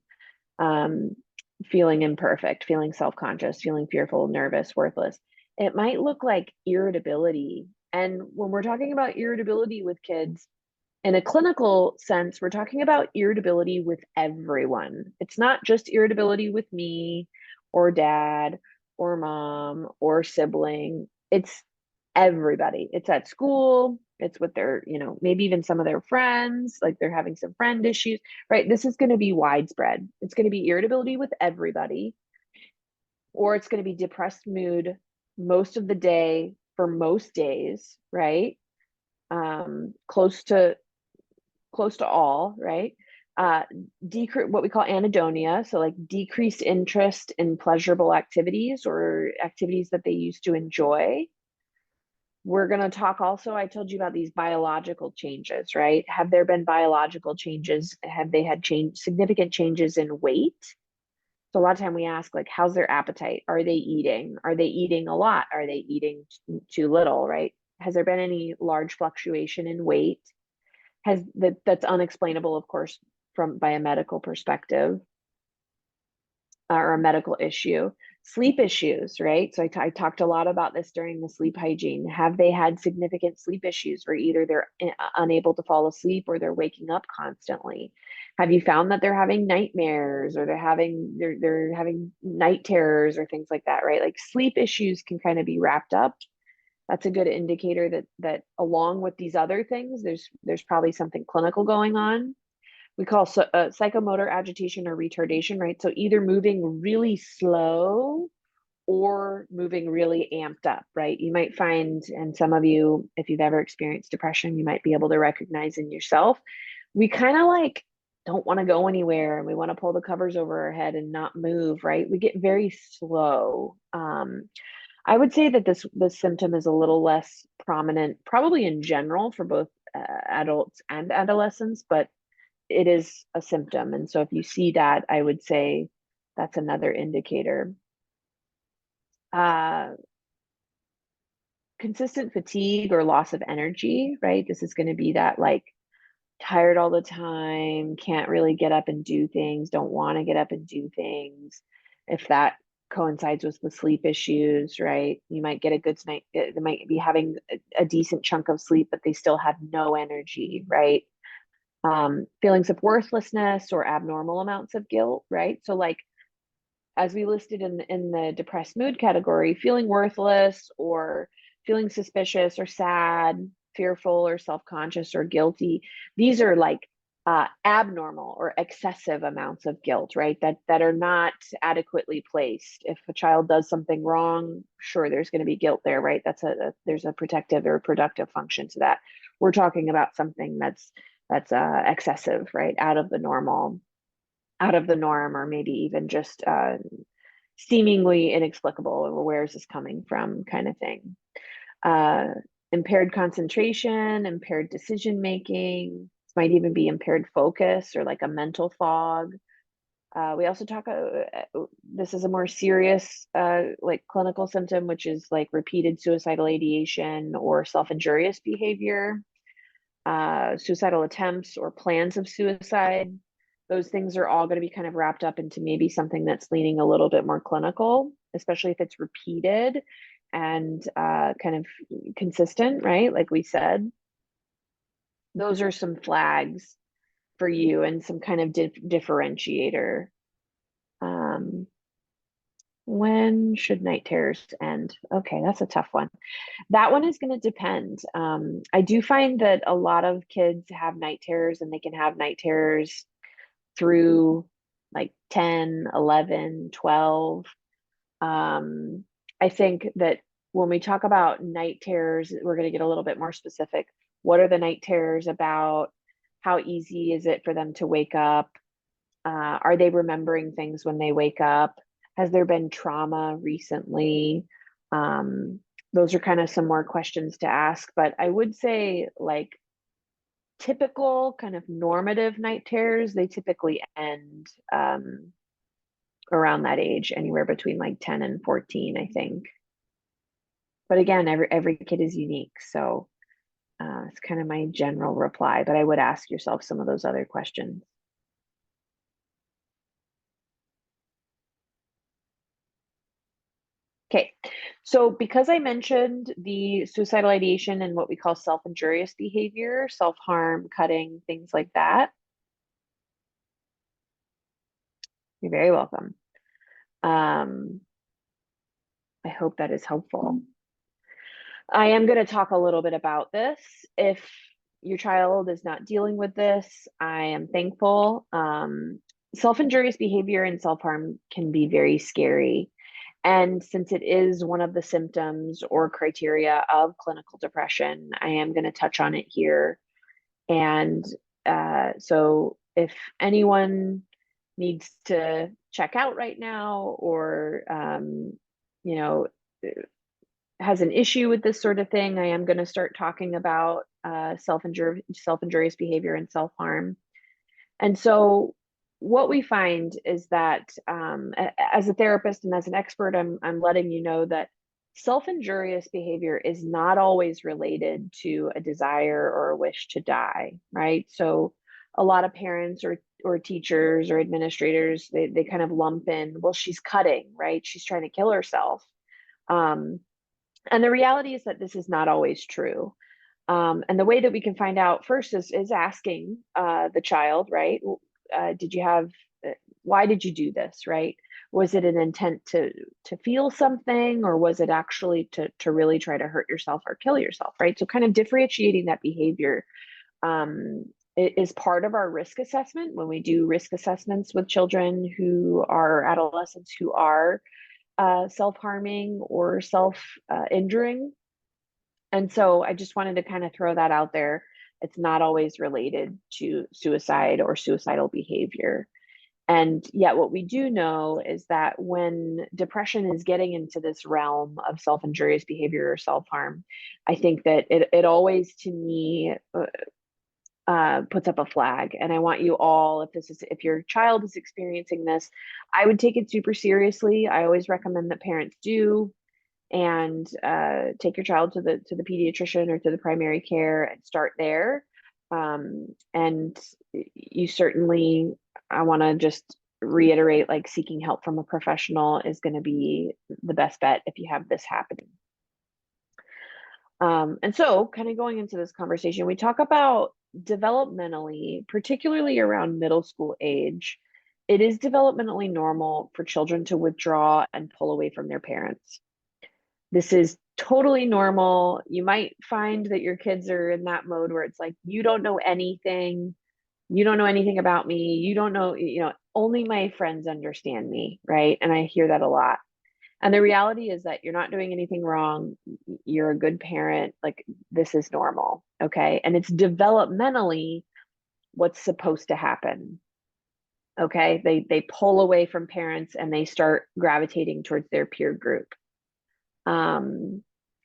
feeling imperfect, feeling self-conscious, feeling fearful, nervous, worthless. It might look like irritability. And when we're talking about irritability with kids, in a clinical sense, we're talking about irritability with everyone. It's not just irritability with me or dad or mom or sibling. It's everybody. It's at school, it's with their, maybe even some of their friends, like they're having some friend issues, right? This is going to be widespread. It's going to be irritability with everybody, or it's going to be depressed mood most of the day for most days, right? Close to all, right? Decrease what we call anhedonia, so like decreased interest in pleasurable activities or activities that they used to enjoy. We're going to talk also, I told you about these biological changes, right? Have there been biological changes? Have they had significant changes in weight? So a lot of time we ask, like, how's their appetite? Are they eating? Are they eating a lot? Are they eating too little, right? Has there been any large fluctuation in weight? That's unexplainable, of course, by a medical perspective, or a medical issue. Sleep issues, right? So I talked a lot about this during the sleep hygiene. Have they had significant sleep issues where either they're unable to fall asleep or they're waking up constantly? Have you found that they're having nightmares or they're having night terrors or things like that, right? Like sleep issues can kind of be wrapped up. That's a good indicator that along with these other things, there's probably something clinical going on. We call psychomotor agitation or retardation, right? So either moving really slow or moving really amped up, right? You might find, and some of you, if you've ever experienced depression, you might be able to recognize in yourself, we kind of like don't want to go anywhere and we want to pull the covers over our head and not move, right? We get very slow. I would say that this symptom is a little less prominent, probably in general for both adults and adolescents, but it is a symptom. And so if you see that, I would say that's another indicator. Consistent fatigue or loss of energy, right? This is going to be that like tired all the time, can't really get up and do things, don't want to get up and do things. If that coincides with the sleep issues, right? You might get a good night, they might be having a decent chunk of sleep, but they still have no energy, right? Feelings of worthlessness or abnormal amounts of guilt, right? So like, as we listed in the depressed mood category, feeling worthless or feeling suspicious or sad, fearful or self-conscious or guilty, these are like abnormal or excessive amounts of guilt, right? That are not adequately placed. If a child does something wrong, sure, there's going to be guilt there, right? There's a protective or productive function to that. We're talking about something that's excessive, right? Out of the norm, or maybe even just seemingly inexplicable, or where is this coming from kind of thing. Impaired concentration, impaired decision making. This might even be impaired focus or like a mental fog. We also talk, this is a more serious like clinical symptom, which is like repeated suicidal ideation or self-injurious behavior, suicidal attempts or plans of suicide, those things are all going to be kind of wrapped up into maybe something that's leaning a little bit more clinical, especially if it's repeated and kind of consistent, right? Like we said, those are some flags for you and some kind of differentiator. When should night terrors end? Okay, that's a tough one. That one is going to depend. I do find that a lot of kids have night terrors, and they can have night terrors through like 10, 11, 12. I think that when we talk about night terrors, we're going to get a little bit more specific. What are the night terrors about? How easy is it for them to wake up? Are they remembering things when they wake up? Has there been trauma recently? Those are kind of some more questions to ask, but I would say like typical kind of normative night terrors, they typically end around that age, anywhere between like 10 and 14, I think. But again, every kid is unique, so it's kind of my general reply, but I would ask yourself some of those other questions. Okay, so because I mentioned the suicidal ideation and what we call self-injurious behavior, self-harm, cutting, things like that, you're very welcome. I hope that is helpful. I am going to talk a little bit about this. If your child is not dealing with this, I am thankful. Self-injurious behavior and self-harm can be very scary. And since it is one of the symptoms or criteria of clinical depression, I am going to touch on it here. And so if anyone needs to check out right now, or, you know, has an issue with this sort of thing, I am going to start talking about self-injurious behavior and self-harm. And so what we find is that as a therapist and as an expert, I'm letting you know that self-injurious behavior is not always related to a desire or a wish to die, right? So a lot of parents or teachers or administrators, they kind of lump in, well, she's cutting, right? She's trying to kill herself. And the reality is that this is not always true. And the way that we can find out first is asking the child, right? Did you have, why did you do this, right? Was it an intent to feel something, or was it actually to really try to hurt yourself or kill yourself, right? So kind of differentiating that behavior is part of our risk assessment when we do risk assessments with children who are adolescents who are self-harming or self-injuring. And so I just wanted to kind of throw that out there. It's not always related to suicide or suicidal behavior. And yet what we do know is that when depression is getting into this realm of self-injurious behavior or self-harm, I think that it always, to me, puts up a flag. And I want you all, if your child is experiencing this, I would take it super seriously. I always recommend that parents do, and take your child to the pediatrician or to the primary care and start there. And you certainly, I want to just reiterate, like, seeking help from a professional is going to be the best bet if you have this happening. And so kind of going into this conversation, we talk about developmentally, particularly around middle school age, it is developmentally normal for children to withdraw and pull away from their parents. This is totally normal. You might find that your kids are in that mode where it's like, you don't know anything. You don't know anything about me. You don't know, only my friends understand me, right? And I hear that a lot. And the reality is that you're not doing anything wrong. You're a good parent. Like, this is normal, okay? And it's developmentally what's supposed to happen, okay? They pull away from parents and they start gravitating towards their peer group.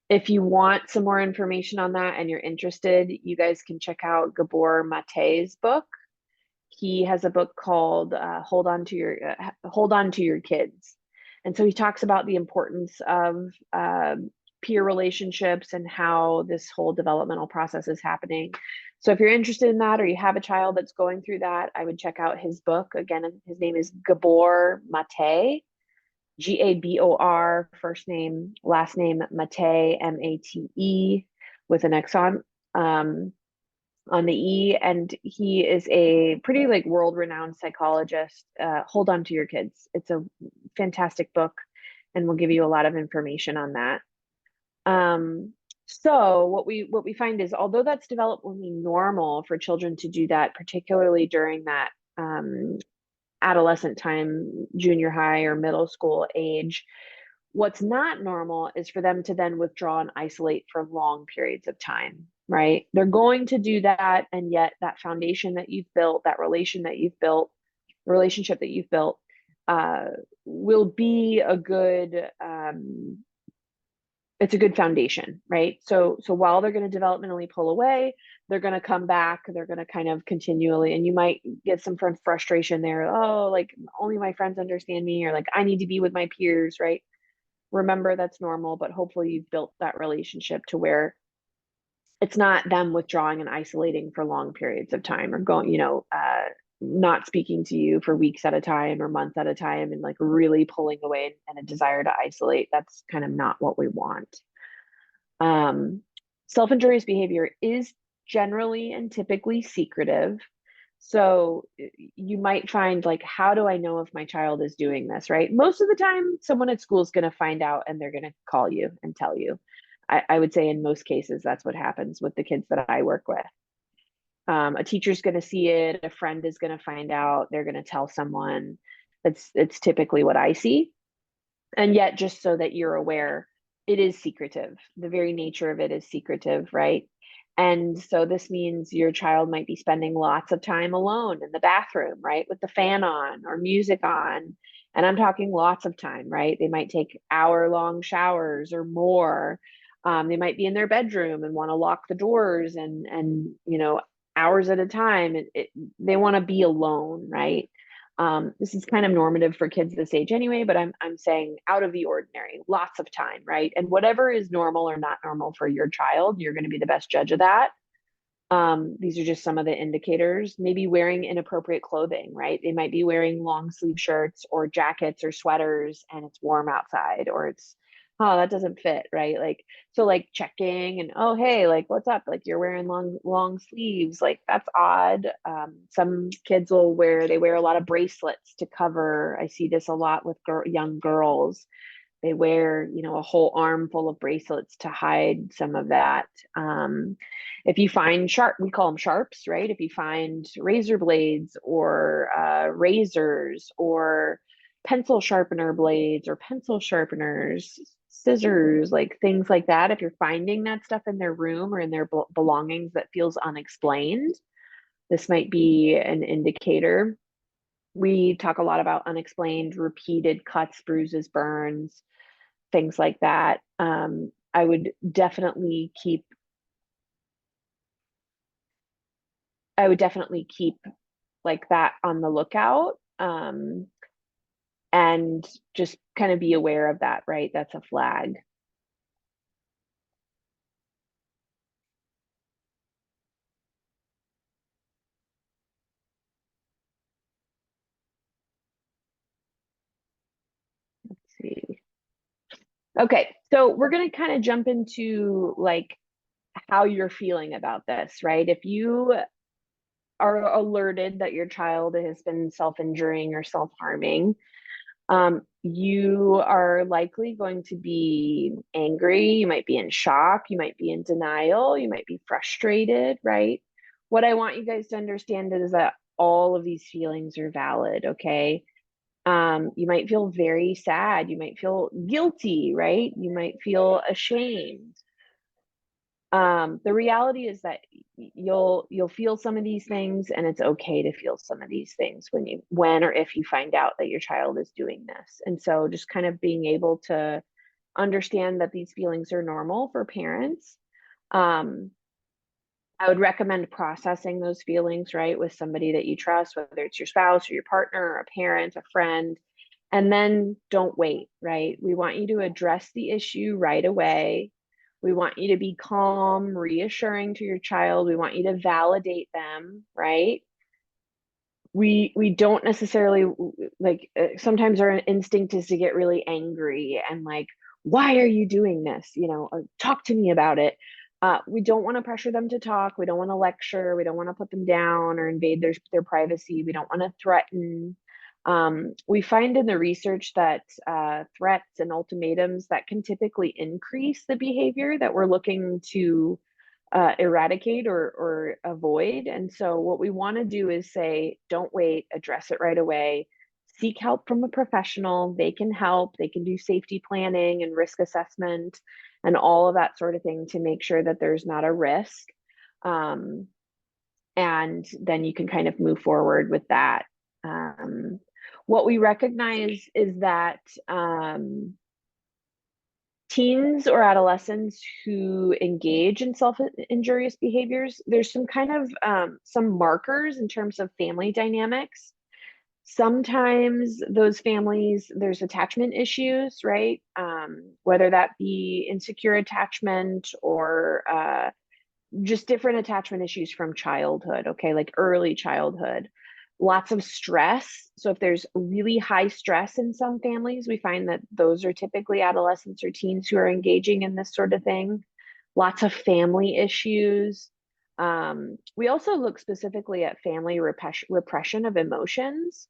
If you want some more information on that and you're interested, you guys can check out Gabor Mate's book. He has a book called Hold On to Your Kids. And so he talks about the importance of peer relationships and how this whole developmental process is happening. So if you're interested in that, or you have a child that's going through that, I would check out his book. Again, his name is Gabor Mate, Gabor, first name, last name Mate, Mate, with an X on the E, and he is a pretty like world-renowned psychologist. Hold on to your kids. It's a fantastic book, and we'll give you a lot of information on that. So what we find is, although that's developmentally normal for children to do that, particularly during that adolescent time, junior high or middle school age, what's not normal is for them to then withdraw and isolate for long periods of time, right? They're going to do that, and yet that foundation that you've built, that relation that you've built, the relationship that you've built, will be a good it's a good foundation, right? So while they're going to developmentally pull away, they're going to come back, they're going to kind of continually, and you might get some frustration there. Oh, like only my friends understand me, or like I need to be with my peers, right? Remember, that's normal, but hopefully you've built that relationship to where it's not them withdrawing and isolating for long periods of time, or going, not speaking to you for weeks at a time or months at a time, and like really pulling away and a desire to isolate. That's kind of not what we want. Self-injurious behavior is generally and typically secretive. So you might find like, how do I know if my child is doing this, right? Most of the time, someone at school is going to find out, and they're going to call you and tell you. I would say in most cases, that's what happens with the kids that I work with. A teacher's going to see it, a friend is going to find out, they're going to tell someone. It's typically what I see. And yet, just so that you're aware, it is secretive. The very nature of it is secretive, right? And so this means your child might be spending lots of time alone in the bathroom, right? With the fan on or music on. And I'm talking lots of time, right? They might take hour-long showers or more. They might be in their bedroom and want to lock the doors and hours at a time. They want to be alone, right? This is kind of normative for kids this age anyway, but I'm saying out of the ordinary, lots of time, right? And whatever is normal or not normal for your child, you're going to be the best judge of that. These are just some of the indicators. Maybe wearing inappropriate clothing, right? They might be wearing long sleeve shirts or jackets or sweaters, and it's warm outside, or it's, oh, that doesn't fit, right? Like checking and, oh, hey, like, what's up? Like, you're wearing long sleeves, like that's odd. Some kids wear a lot of bracelets to cover. I see this a lot with young girls. They wear, a whole arm full of bracelets to hide some of that. If you find we call them sharps, right? If you find razor blades or razors or pencil sharpener blades or pencil sharpeners, scissors, like things like that, if you're finding that stuff in their room or in their belongings that feels unexplained, this might be an indicator. We talk a lot about unexplained, repeated cuts, bruises, burns, things like that. I would definitely keep like that on the lookout, and just kind of be aware of that, right? That's a flag. Let's see. Okay, so we're going to kind of jump into like how you're feeling about this, right? If you are alerted that your child has been self-injuring or self-harming, you are likely going to be angry. You might be in shock. You might be in denial. You might be frustrated, right? What I want you guys to understand is that all of these feelings are valid, okay? You might feel very sad. You might feel guilty, right? You might feel ashamed. The reality is that you'll feel some of these things, and it's okay to feel some of these things when or if you find out that your child is doing this. And so just kind of being able to understand that these feelings are normal for parents. I would recommend processing those feelings, right, with somebody that you trust, whether it's your spouse or your partner or a parent, a friend, and then don't wait, right? We want you to address the issue right away. We want you to be calm, reassuring to your child. We want you to validate them, right? We don't necessarily like, sometimes our instinct is to get really angry and like, why are you doing this? You know, talk to me about it. We don't want to pressure them to talk. We don't want to lecture. We don't want to put them down or invade their privacy. We don't want to threaten. We find in the research that threats and ultimatums that can typically increase the behavior that we're looking to eradicate or avoid. And so what we want to do is say, don't wait, address it right away, seek help from a professional. They can help, they can do safety planning and risk assessment and all of that sort of thing to make sure that there's not a risk. And then you can kind of move forward with that. What we recognize is that teens or adolescents who engage in self-injurious behaviors, there's some kind of some markers in terms of family dynamics. Sometimes those families, there's attachment issues, right? Whether that be insecure attachment or just different attachment issues from childhood, okay, like early childhood. Lots of stress. So if there's really high stress in some families, we find that those are typically adolescents or teens who are engaging in this sort of thing. Lots of family issues. We also look specifically at family repression of emotions.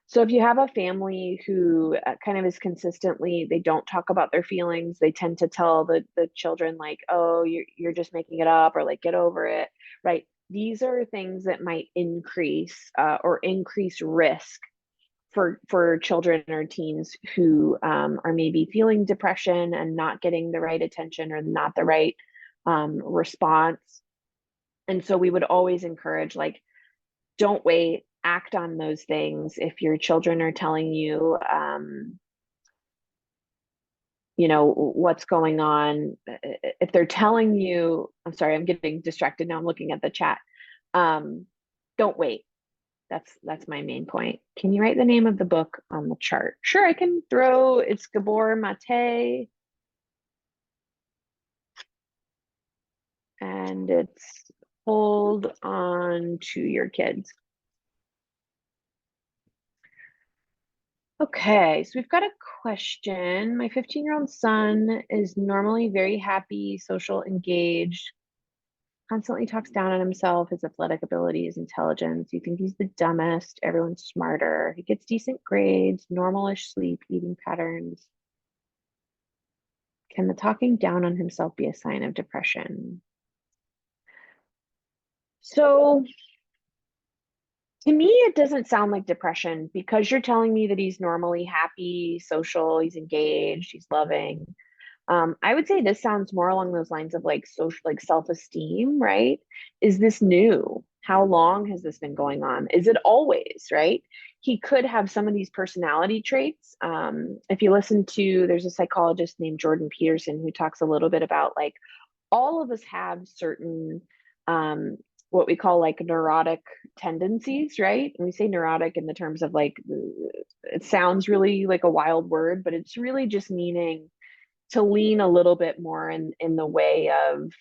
So if you have a family who kind of is consistently, they don't talk about their feelings, they tend to tell the children like, oh, you're just making it up, or like, get over it, right? These are things that might increase or increase risk for children or teens who are maybe feeling depression and not getting the right attention or not the right response. And so we would always encourage, like, don't wait, act on those things. If your children are telling you, you know, what's going on, if they're telling you, I'm sorry, I'm getting distracted now, I'm looking at the chat. Don't wait. That's my main point. Can you write the name of the book on the chart? Sure, I can throw, it's Gabor Mate. And it's Hold On to Your Kids. Okay, so we've got a question. My 15-year-old son is normally very happy, social, engaged, constantly talks down on himself, his athletic abilities, intelligence. You think he's the dumbest, everyone's smarter. He gets decent grades, normalish sleep, eating patterns. Can the talking down on himself be a sign of depression? So to me, it doesn't sound like depression because you're telling me that he's normally happy, social, he's engaged, he's loving. I would say this sounds more along those lines of like social, like self-esteem, right? Is this new? How long has this been going on? Is it always, right? He could have some of these personality traits. If you listen to, there's a psychologist named Jordan Peterson who talks a little bit about like all of us have certain what we call like neurotic tendencies, right? And we say neurotic in the terms of like, it sounds really like a wild word, but it's really just meaning to lean a little bit more in the way of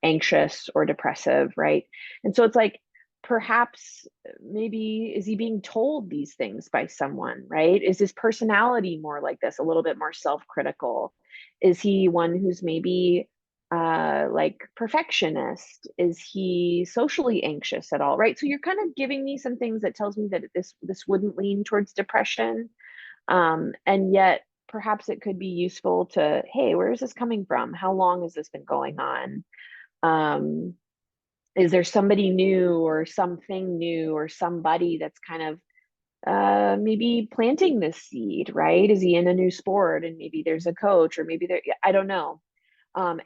anxious or depressive, right? And so it's like, perhaps maybe is he being told these things by someone, right? Is his personality more like this, a little bit more self-critical? Is he one who's maybe like perfectionist? Is he socially anxious at all, right? So you're kind of giving me some things that tells me that this wouldn't lean towards depression. And yet perhaps it could be useful to, hey, where is this coming from? How long has this been going on? Is there somebody new or something new or somebody that's kind of maybe planting this seed, right? Is he in a new sport and maybe there's a coach, or maybe there, I don't know.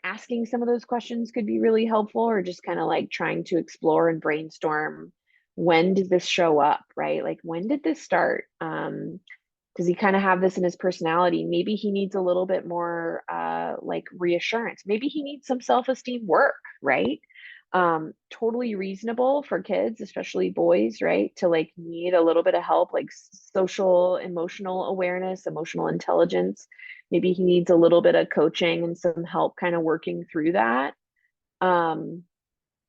Asking some of those questions could be really helpful, or just kind of like trying to explore and brainstorm, when did this show up, right? Like, when did this start? Does he kind of have this in his personality? Maybe he needs a little bit more like reassurance. Maybe he needs some self-esteem work, right? Totally reasonable for kids, especially boys, right? To like need a little bit of help, like social, emotional awareness, emotional intelligence. Maybe he needs a little bit of coaching and some help kind of working through that.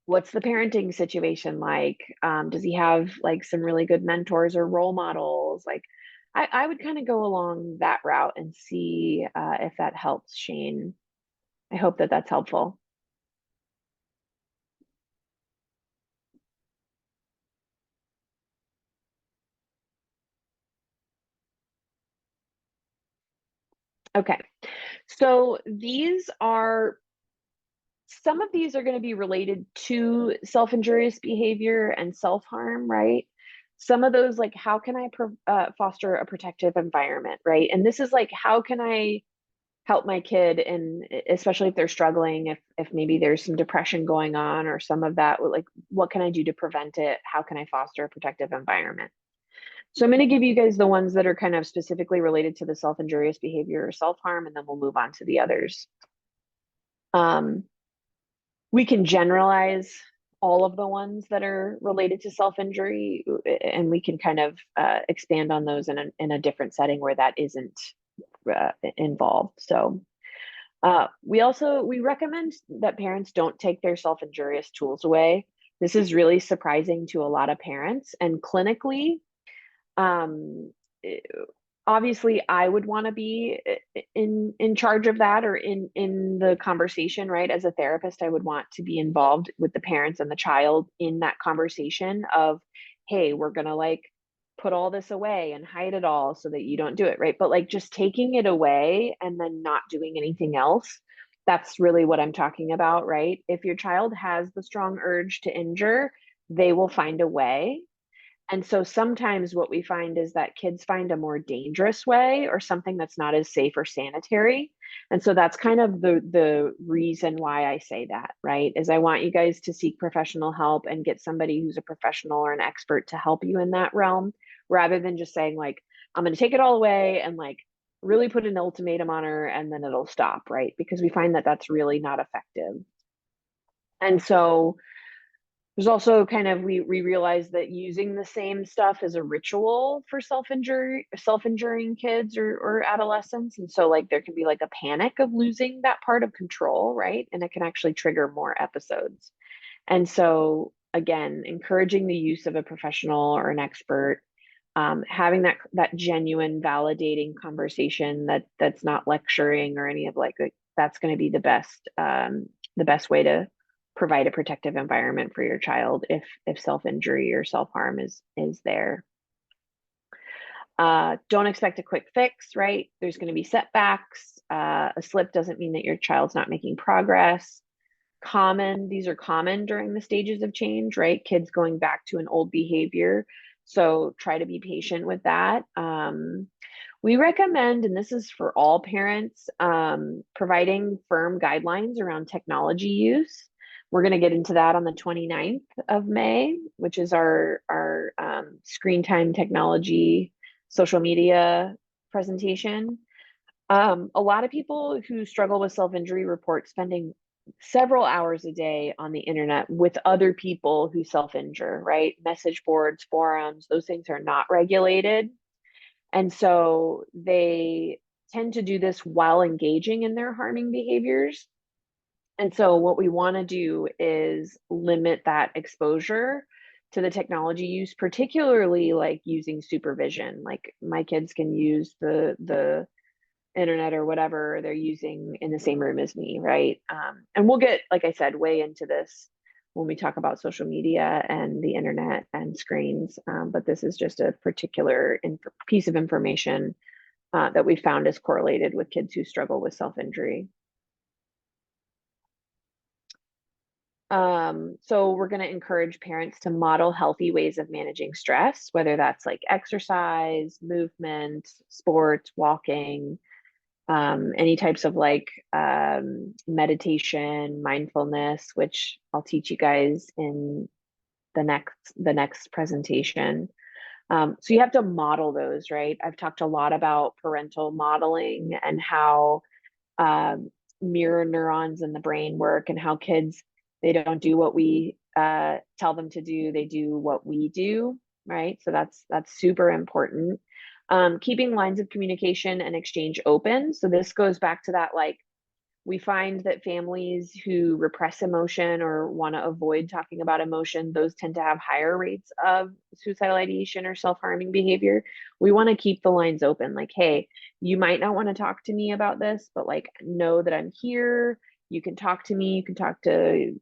What's the parenting situation like? Does he have like some really good mentors or role models? Like, I would kind of go along that route and see if that helps, Shane. I hope that that's helpful. Okay, so some of these are going to be related to self-injurious behavior and self-harm, right? Some of those, like, how can I foster a protective environment, right? And this is like, how can I help my kid, and especially if they're struggling, if maybe there's some depression going on or some of that, like, what can I do to prevent it? How can I foster a protective environment? So I'm going to give you guys the ones that are kind of specifically related to the self-injurious behavior or self-harm, and then we'll move on to the others. We can generalize all of the ones that are related to self-injury, and we can kind of expand on those in a different setting where that isn't involved. So we recommend that parents don't take their self-injurious tools away. This is really surprising to a lot of parents, and clinically, um, obviously I would want to be in charge of that, or in the conversation, right? As a therapist, I would want to be involved with the parents and the child in that conversation of, hey, we're gonna like put all this away and hide it all so that you don't do it, right? But like just taking it away and then not doing anything else, that's really what I'm talking about, right? If your child has the strong urge to injure, they will find a way. And so sometimes what we find is that kids find a more dangerous way, or something that's not as safe or sanitary. And so that's kind of the reason why I say that, right? Is I want you guys to seek professional help and get somebody who's a professional or an expert to help you in that realm, rather than just saying like, I'm going to take it all away and like really put an ultimatum on her and then it'll stop, right? Because we find that that's really not effective. And so there's also kind of, we realize that using the same stuff as a ritual for self-injuring kids or adolescents. And so like there can be like a panic of losing that part of control, right? And it can actually trigger more episodes. And so again, encouraging the use of a professional or an expert, having that genuine validating conversation that's not lecturing or any of like that's going to be the best way to provide a protective environment for your child if self-injury or self-harm is there. Don't expect a quick fix, right? There's going to be setbacks. A slip doesn't mean that your child's not making progress. These are common during the stages of change, right? Kids going back to an old behavior. So try to be patient with that. We recommend, and this is for all parents, providing firm guidelines around technology use. We're going to get into that on the 29th of May, which is our screen time technology social media presentation. A lot of people who struggle with self-injury report spending several hours a day on the internet with other people who self-injure, right? Message boards, forums, those things are not regulated. And so they tend to do this while engaging in their harming behaviors. And so what we want to do is limit that exposure to the technology use, particularly like using supervision. Like my kids can use the internet or whatever they're using in the same room as me, right? And we'll get, like I said, way into this when we talk about social media and the internet and screens. But this is just a particular piece of information that we found is correlated with kids who struggle with self-injury. So we're going to encourage parents to model healthy ways of managing stress, whether that's like exercise, movement, sports, walking, any types of like meditation, mindfulness, which I'll teach you guys in the next presentation. So you have to model those, right? I've talked a lot about parental modeling and how mirror neurons in the brain work, and how kids They don't do what we tell them to do. They do what we do, right? So that's super important. Keeping lines of communication and exchange open. So this goes back to that, like, we find that families who repress emotion or want to avoid talking about emotion, those tend to have higher rates of suicidal ideation or self-harming behavior. We want to keep the lines open. Like, hey, you might not want to talk to me about this, but like, know that I'm here. You can talk to me. You can talk to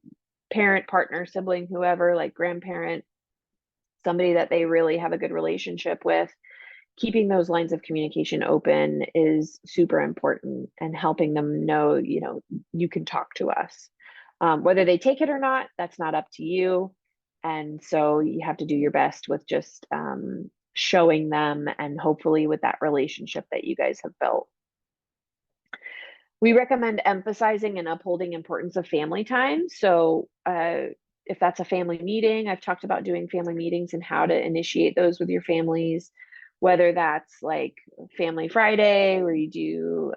parent, partner, sibling, whoever, like grandparent, somebody that they really have a good relationship with. Keeping those lines of communication open is super important, and helping them know, you know, you can talk to us. Whether they take it or not, that's not up to you. And so you have to do your best with just showing them, and hopefully with that relationship that you guys have built. We recommend emphasizing and upholding importance of family time. So if that's a family meeting, I've talked about doing family meetings and how to initiate those with your families, whether that's like Family Friday, where you do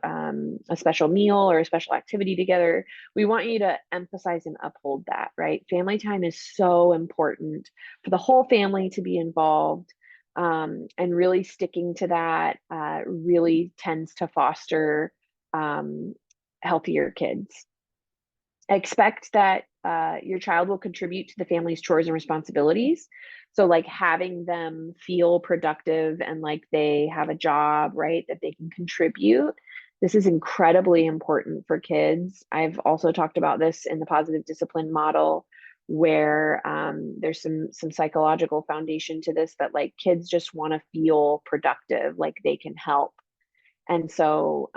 a special meal or a special activity together. We want you to emphasize and uphold that, right? Family time is so important for the whole family to be involved. And really sticking to that really tends to foster healthier kids. Expect that your child will contribute to the family's chores and responsibilities. So like having them feel productive and like they have a job, right, that they can contribute. This is incredibly important for kids. I've also talked about this in the positive discipline model, where there's some psychological foundation to this, that like kids just want to feel productive, like they can help. And so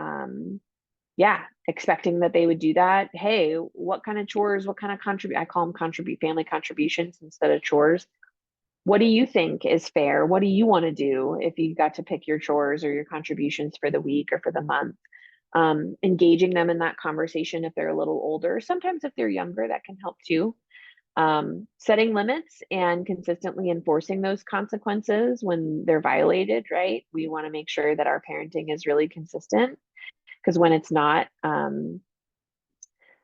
yeah, expecting that they would do that. Hey, what kind of chores, what kind of I call them family contributions instead of chores. What do you think is fair? What do you want to do if you got to pick your chores or your contributions for the week or for the month? Engaging them in that conversation if they're a little older. Sometimes if they're younger, that can help too. Setting limits and consistently enforcing those consequences when they're violated, right? We want to make sure that our parenting is really consistent, because when it's not,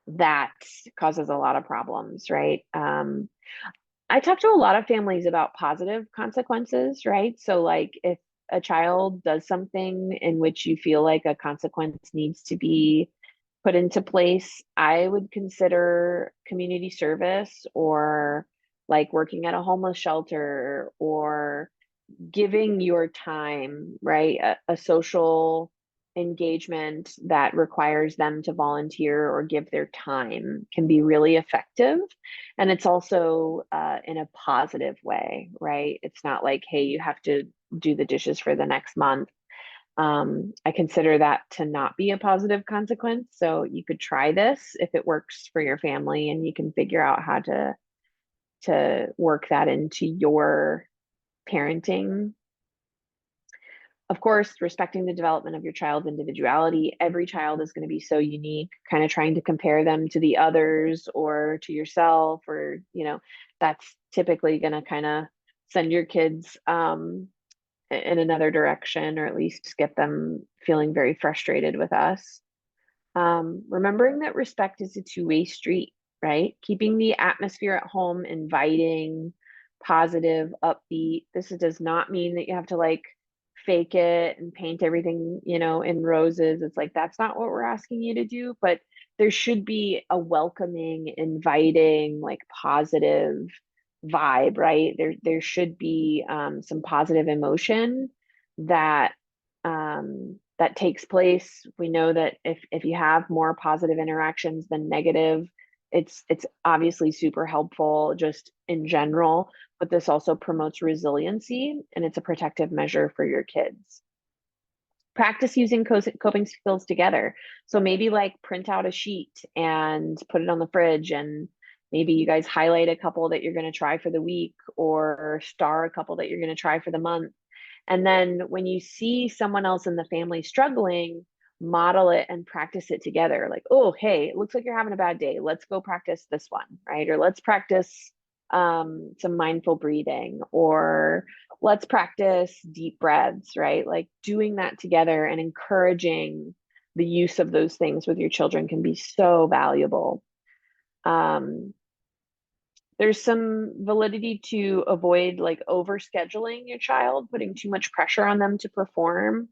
that causes a lot of problems, right? I talk to a lot of families about positive consequences, right? So like if a child does something in which you feel like a consequence needs to be put into place, I would consider community service, or like working at a homeless shelter, or giving your time, right? A social engagement that requires them to volunteer or give their time can be really effective. And it's also in a positive way, right? It's not like, hey, you have to do the dishes for the next month. I consider that to not be a positive consequence. So you could try this if it works for your family, and you can figure out how to work that into your parenting. Of course, respecting the development of your child's individuality. Every child is going to be so unique. Kind of trying to compare them to the others or to yourself, or, you know, that's typically going to kind of send your kids in another direction, or at least get them feeling very frustrated with us. Remembering that respect is a two-way street, right? Keeping the atmosphere at home inviting, positive, upbeat. This does not mean that you have to like fake it and paint everything, you know, in roses. It's like, that's not what we're asking you to do, but there should be a welcoming, inviting, like positive vibe, right? There should be some positive emotion that that takes place. We know that if you have more positive interactions than negative, it's obviously super helpful just in general, but this also promotes resiliency, and it's a protective measure for your kids. Practice using coping skills together. So maybe like print out a sheet and put it on the fridge, and maybe you guys highlight a couple that you're going to try for the week, or star a couple that you're going to try for the month. And then when you see someone else in the family struggling, model it and practice it together. Like, oh, hey, it looks like you're having a bad day. Let's go practice this one, right? Or let's practice some mindful breathing, or let's practice deep breaths, right? Like doing that together and encouraging the use of those things with your children can be so valuable. There's some validity to avoid like overscheduling your child, putting too much pressure on them to perform.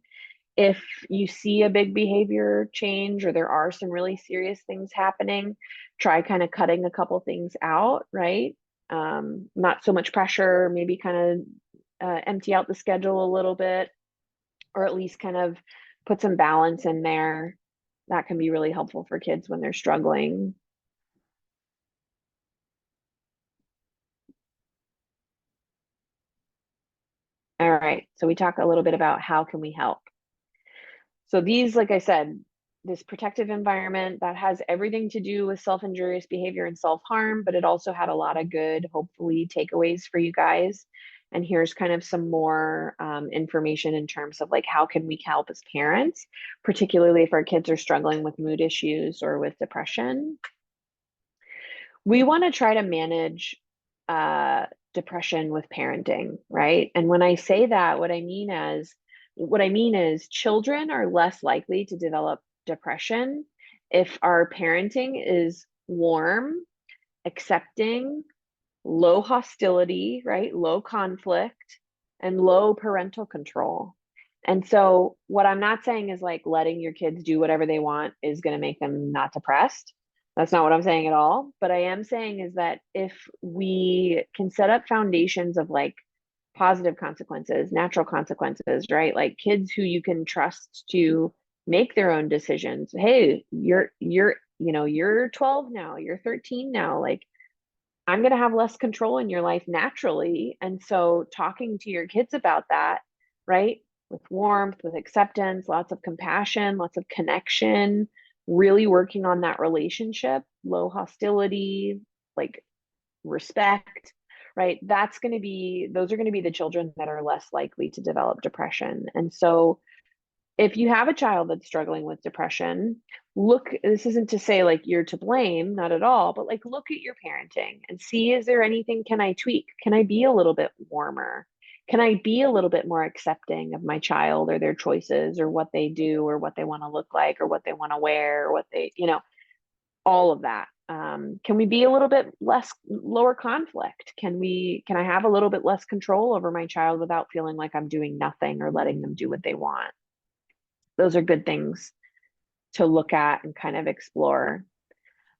If you see a big behavior change or there are some really serious things happening, try kind of cutting a couple things out, right? Not so much pressure, maybe kind of empty out the schedule a little bit, or at least kind of put some balance in there. That can be really helpful for kids when they're struggling. All right, so we talk a little bit about how can we help. So these, like I said, this protective environment, that has everything to do with self-injurious behavior and self-harm, but it also had a lot of good, hopefully, takeaways for you guys. And here's kind of some more information in terms of like, how can we help as parents, particularly if our kids are struggling with mood issues or with depression. We want to try to manage depression with parenting, right? And when I say that, what I mean is children are less likely to develop depression if our parenting is warm, accepting, low hostility, right? Low conflict, and low parental control. And so what I'm not saying is like letting your kids do whatever they want is going to make them not depressed. That's not what I'm saying at all. But I am saying is that if we can set up foundations of like positive consequences, natural consequences, right? Like kids who you can trust to make their own decisions. Hey, you're 12 now, you're 13 now, like I'm going to have less control in your life naturally. And so talking to your kids about that, right? With warmth, with acceptance, lots of compassion, lots of connection, really working on that relationship, low hostility, like respect, right? Those are going to be the children that are less likely to develop depression. And so if you have a child that's struggling with depression, this isn't to say like you're to blame, not at all, but like look at your parenting and see, is there anything, can I tweak? Can I be a little bit warmer? Can I be a little bit more accepting of my child or their choices or what they do or what they want to look like or what they want to wear or what they, all of that. Can we be a little bit lower conflict? Can I have a little bit less control over my child without feeling like I'm doing nothing or letting them do what they want? Those are good things to look at and kind of explore.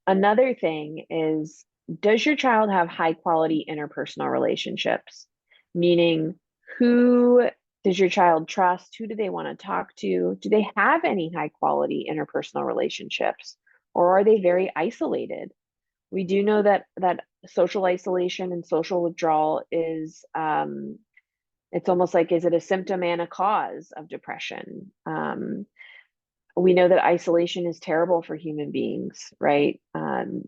Another thing is, does your child have high quality interpersonal relationships? Meaning, who does your child trust? Who do they want to talk to? Do they have any high quality interpersonal relationships? Or are they very isolated? We do know that social isolation and social withdrawal is it's almost like, is it a symptom and a cause of depression? We know that isolation is terrible for human beings, right?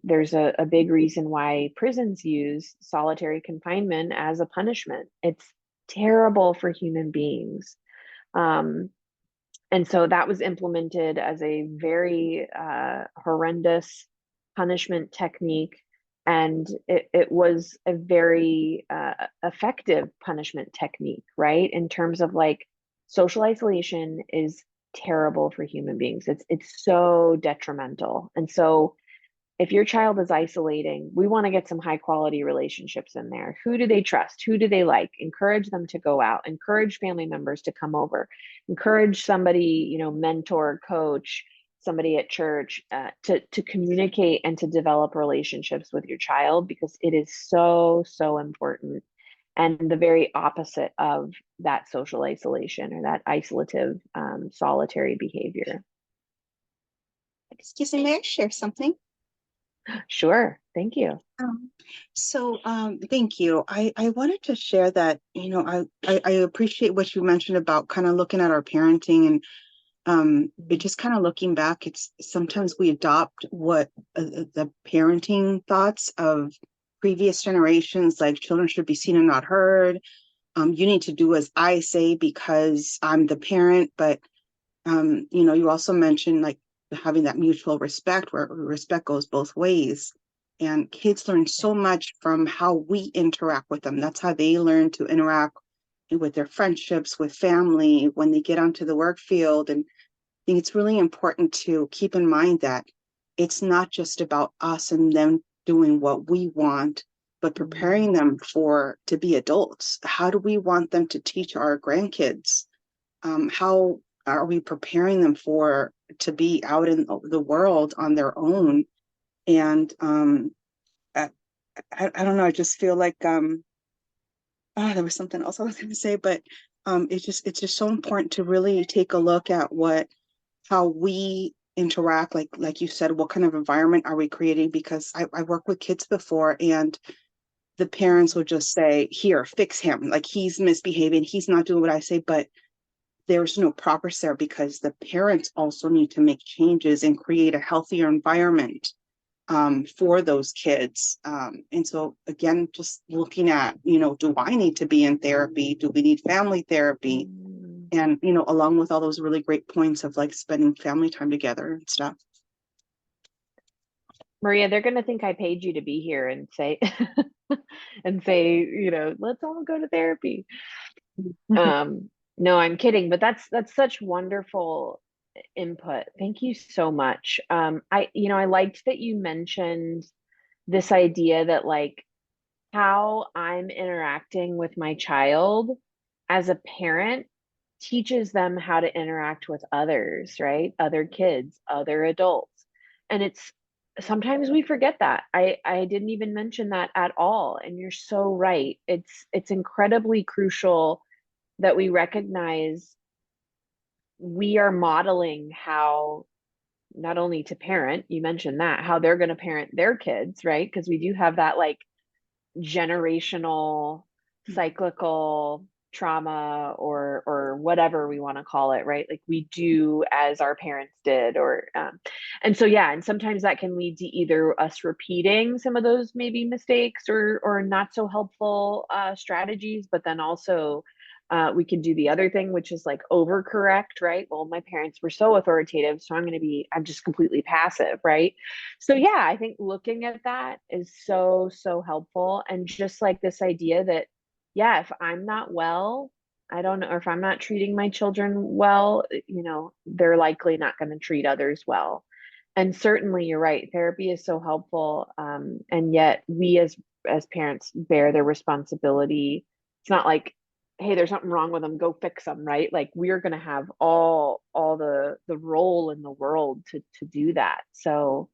There's a big reason why prisons use solitary confinement as a punishment. It's terrible for human beings. And so that was implemented as a very horrendous punishment technique. And it was a very effective punishment technique, right? In terms of like, social isolation is terrible for human beings. It's so detrimental. And so if your child is isolating, we want to get some high quality relationships in there. Who do they trust? Who do they like? Encourage them to go out, encourage family members to come over, encourage somebody, mentor, coach, somebody at church to communicate and to develop relationships with your child, because it is so, so important. And the very opposite of that social isolation or that isolative, solitary behavior. Excuse me, may I share something? Sure. Thank you. Thank you. I wanted to share that, I appreciate what you mentioned about kind of looking at our parenting and it just kind of looking back. It's sometimes we adopt what the parenting thoughts of previous generations, like children should be seen and not heard. You need to do as I say because I'm the parent. But, you also mentioned like having that mutual respect where respect goes both ways. And kids learn so much from how we interact with them. That's how they learn to interact with their friendships, with family, when they get onto the work field. And I think it's really important to keep in mind that it's not just about us and them doing what we want. but preparing them to be adults. How do we want them to teach our grandkids? How are we preparing them to be out in the world on their own? And I don't know, I just feel like there was something else I was going to say, but it's just so important to really take a look at how we interact, like you said, what kind of environment are we creating? Because I worked with kids before, and the parents would just say, here, fix him, like he's misbehaving, he's not doing what I say, but there's no progress there, because the parents also need to make changes and create a healthier environment for those kids. And so again, just looking at, do I need to be in therapy? Do we need family therapy? And, along with all those really great points of like spending family time together and stuff. Maria, they're going to think I paid you to be here and say, let's all go to therapy. No, I'm kidding, but that's such wonderful input. Thank you so much. I liked that you mentioned this idea that like how I'm interacting with my child as a parent teaches them how to interact with others, right? Other kids, other adults. And it's sometimes we forget that. I didn't even mention that at all. And you're so right. It's incredibly crucial that we recognize we are modeling how not only to parent, you mentioned that, how they're going to parent their kids, right? Because we do have that like generational cyclical trauma or whatever we want to call it, right? Like we do as our parents did, or and so yeah, and sometimes that can lead to either us repeating some of those maybe mistakes or not so helpful strategies, but then also we can do the other thing, which is like overcorrect, right? Well, my parents were so authoritative, so I'm just completely passive, right? So yeah, I think looking at that is so, so helpful. And just like this idea that, yeah, if I'm not well, I don't know, or if I'm not treating my children well, they're likely not going to treat others well. And certainly you're right, therapy is so helpful. And yet we as parents bear the responsibility. It's not like, hey, there's something wrong with them, go fix them, right? Like we're going to have all the role in the world to do that. So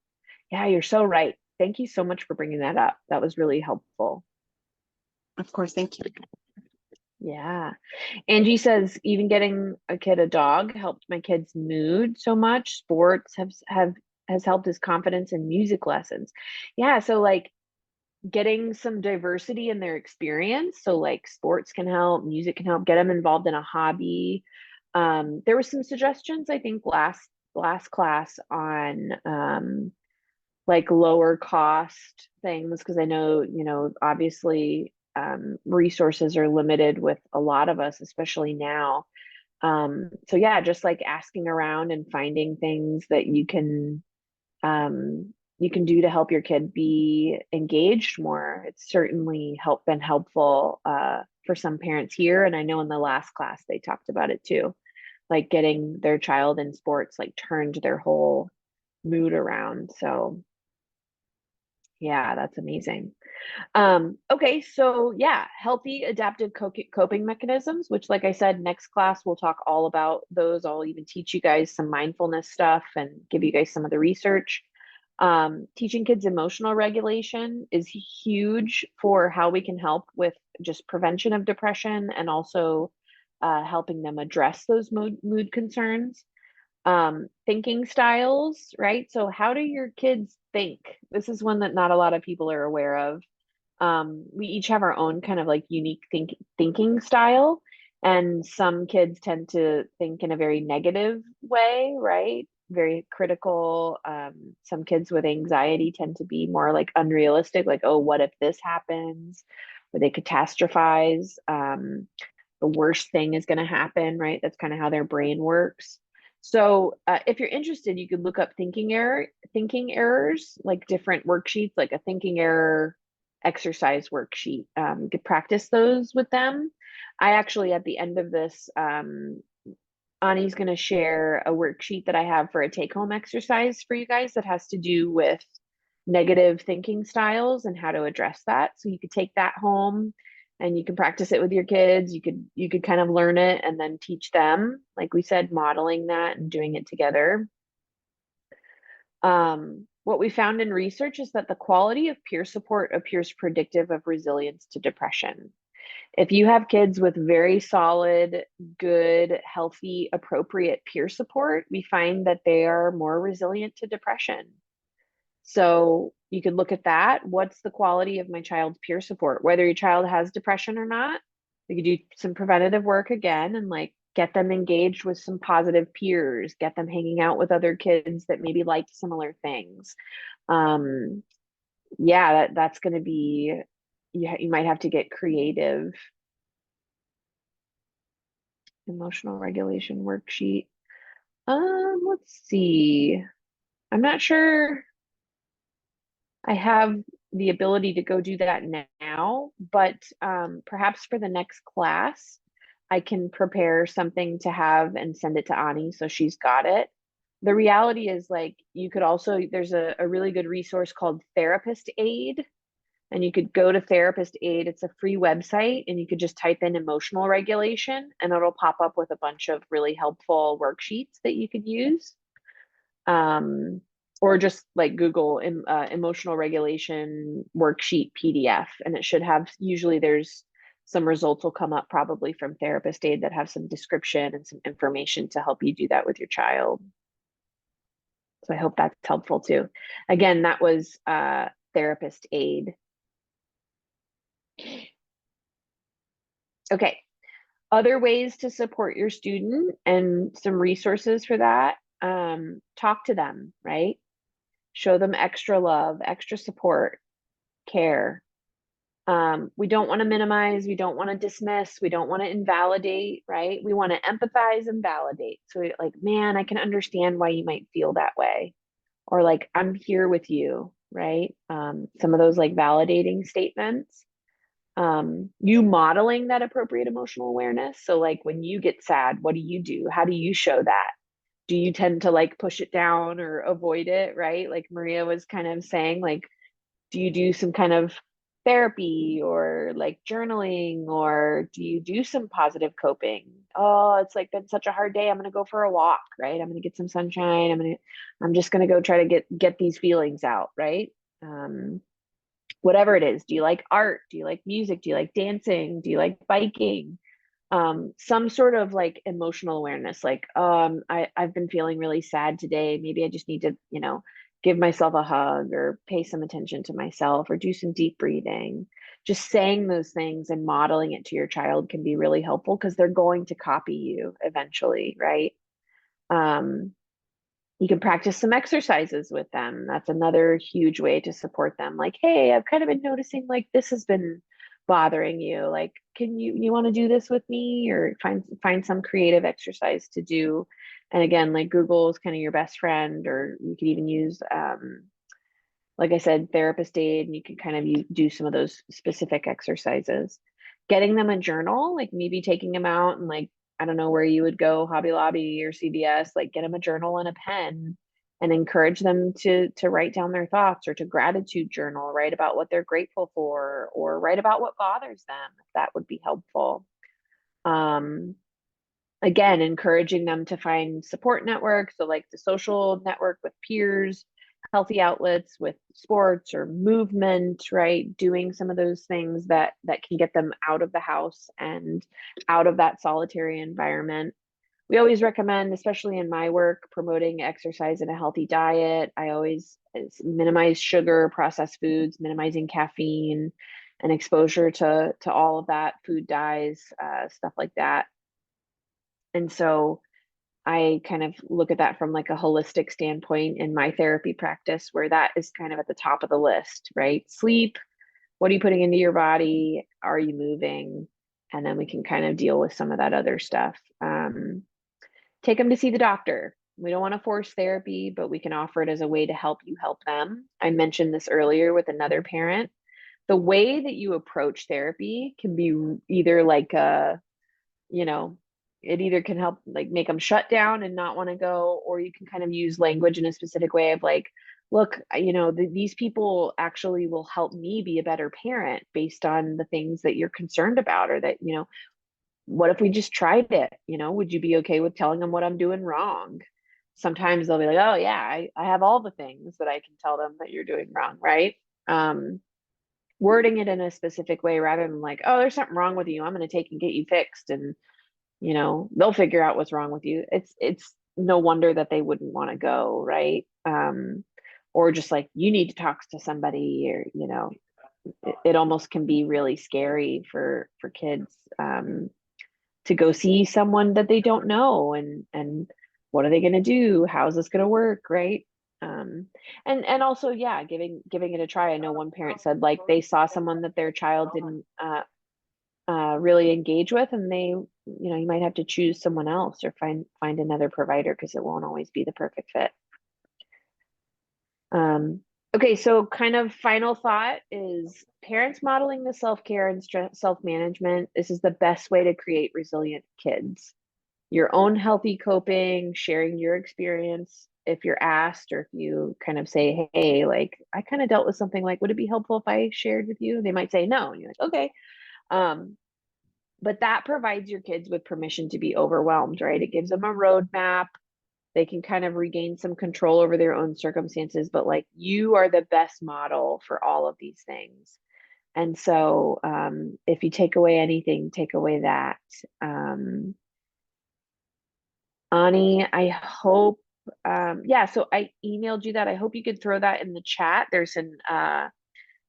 yeah, you're so right. Thank you so much for bringing that up. That was really helpful. Of course, thank you. Yeah. Angie says, even getting a kid a dog helped my kid's mood so much. Sports has helped his confidence in music lessons. Yeah, so like getting some diversity in their experience. So like sports can help, music can help, get them involved in a hobby. There were some suggestions, I think, last class on like lower cost things, because I know, obviously resources are limited with a lot of us, especially now. So yeah, just like asking around and finding things that you can do to help your kid be engaged more. It's certainly been helpful for some parents here. And I know in the last class they talked about it too, like getting their child in sports like turned their whole mood around. So yeah, that's amazing. Okay, so yeah, healthy adaptive coping mechanisms, which like I said, next class we'll talk all about those. I'll even teach you guys some mindfulness stuff and give you guys some of the research. Teaching kids emotional regulation is huge for how we can help with just prevention of depression and also helping them address those mood concerns. Thinking styles, right? So how do your kids think? This is one that not a lot of people are aware of. We each have our own kind of like unique thinking style, and some kids tend to think in a very negative way, right? Very critical. Some kids with anxiety tend to be more like unrealistic, like, oh, what if this happens? Or they catastrophize. The worst thing is going to happen, right? That's kind of how their brain works. So if you're interested, you could look up thinking errors, like different worksheets, like a thinking error exercise worksheet. You could practice those with them. I actually, at the end of this, Ani's going to share a worksheet that I have for a take-home exercise for you guys that has to do with negative thinking styles and how to address that. So you could take that home and you can practice it with your kids. You could kind of learn it and then teach them, like we said, modeling that and doing it together. What we found in research is that the quality of peer support appears predictive of resilience to depression. If you have kids with very solid, good, healthy, appropriate peer support, we find that they are more resilient to depression. So you could look at that. What's the quality of my child's peer support? Whether your child has depression or not, we could do some preventative work again and like get them engaged with some positive peers, get them hanging out with other kids that maybe like similar things. Yeah, that's going to be, you might have to get creative. Emotional regulation worksheet. Let's see. I'm not sure I have the ability to go do that now, but perhaps for the next class, I can prepare something to have and send it to Ani so she's got it. The reality is like you could also, there's a really good resource called Therapist Aid, and you could go to Therapist Aid. It's a free website and you could just type in emotional regulation and it'll pop up with a bunch of really helpful worksheets that you could use. Or just like Google emotional regulation worksheet PDF, and it should have, usually there's some results will come up probably from Therapist Aid that have some description and some information to help you do that with your child. So I hope that's helpful too. Again, that was Therapist Aid. Okay, other ways to support your student and some resources for that. Talk to them, right? Show them extra love, extra support, care. We don't want to minimize, we don't want to dismiss, we don't want to invalidate, right? We want to empathize and validate. So like, man, I can understand why you might feel that way. Or like, I'm here with you, right? Some of those like validating statements. You modeling that appropriate emotional awareness. So like when you get sad, what do you do? How do you show that? Do you tend to like push it down or avoid it, right? Like Maria was kind of saying, like, do you do some kind of therapy or like journaling, or do you do some positive coping? Oh, it's like been such a hard day. I'm gonna go for a walk, right? I'm gonna get some sunshine. I'm just gonna go try to get these feelings out, right? Whatever it is. Do you like art? Do you like music? Do you like dancing? Do you like biking? Some sort of like emotional awareness, like I've been feeling really sad today. Maybe I just need to, give myself a hug or pay some attention to myself or do some deep breathing. Just saying those things and modeling it to your child can be really helpful because they're going to copy you eventually, right? You can practice some exercises with them. That's another huge way to support them. Like, hey, I've kind of been noticing like this has been bothering you. Like, can you want to do this with me, or find some creative exercise to do? And again, like Google is kind of your best friend, or you could even use, like I said, Therapist Aid, and you can kind of do some of those specific exercises. Getting them a journal, like maybe taking them out and like, I don't know where you would go, Hobby Lobby or CVS, like get them a journal and a pen and encourage them to write down their thoughts, or to gratitude journal, write about what they're grateful for, or write about what bothers them, if that would be helpful. Again, encouraging them to find support networks, so like the social network with peers, healthy outlets with sports or movement, right? Doing some of those things that can get them out of the house and out of that solitary environment. We always recommend, especially in my work, promoting exercise and a healthy diet. I always minimize sugar, processed foods, minimizing caffeine, and exposure to all of that, food dyes, stuff like that. And so I kind of look at that from like a holistic standpoint in my therapy practice, where that is kind of at the top of the list, right? Sleep, what are you putting into your body? Are you moving? And then we can kind of deal with some of that other stuff. Take them to see the doctor. We don't want to force therapy, but we can offer it as a way to help you help them. I mentioned this earlier with another parent. The way that you approach therapy can be either like it either can help like make them shut down and not want to go, or you can kind of use language in a specific way of like, look, these people actually will help me be a better parent based on the things that you're concerned about, or that, what if we just tried it? Would you be okay with telling them what I'm doing wrong? Sometimes they'll be like, oh yeah, I have all the things that I can tell them that you're doing wrong, right? Wording it in a specific way rather than like, oh, there's something wrong with you, I'm going to take and get you fixed, and they'll figure out what's wrong with you. It's no wonder that they wouldn't want to go, right? Or just like, you need to talk to somebody, or it almost can be really scary for kids to go see someone that they don't know, and what are they going to do, how's this going to work, right? And also, yeah, giving it a try. I know one parent said, like, they saw someone that their child didn't really engage with, and they, you might have to choose someone else, or find another provider, because it won't always be the perfect fit. Okay, so kind of final thought is, parents modeling the self-care and self-management. This is the best way to create resilient kids. Your own healthy coping, sharing your experience if you're asked, or if you kind of say, hey, like, I kind of dealt with something, like, would it be helpful if I shared with you? They might say no, and you're like, okay. But that provides your kids with permission to be overwhelmed, right? It gives them a roadmap. They can kind of regain some control over their own circumstances, but, like, you are the best model for all of these things. And so if you take away anything, take away that. Ani, I hope, yeah, so I emailed you that. I hope you could throw that in the chat. There's an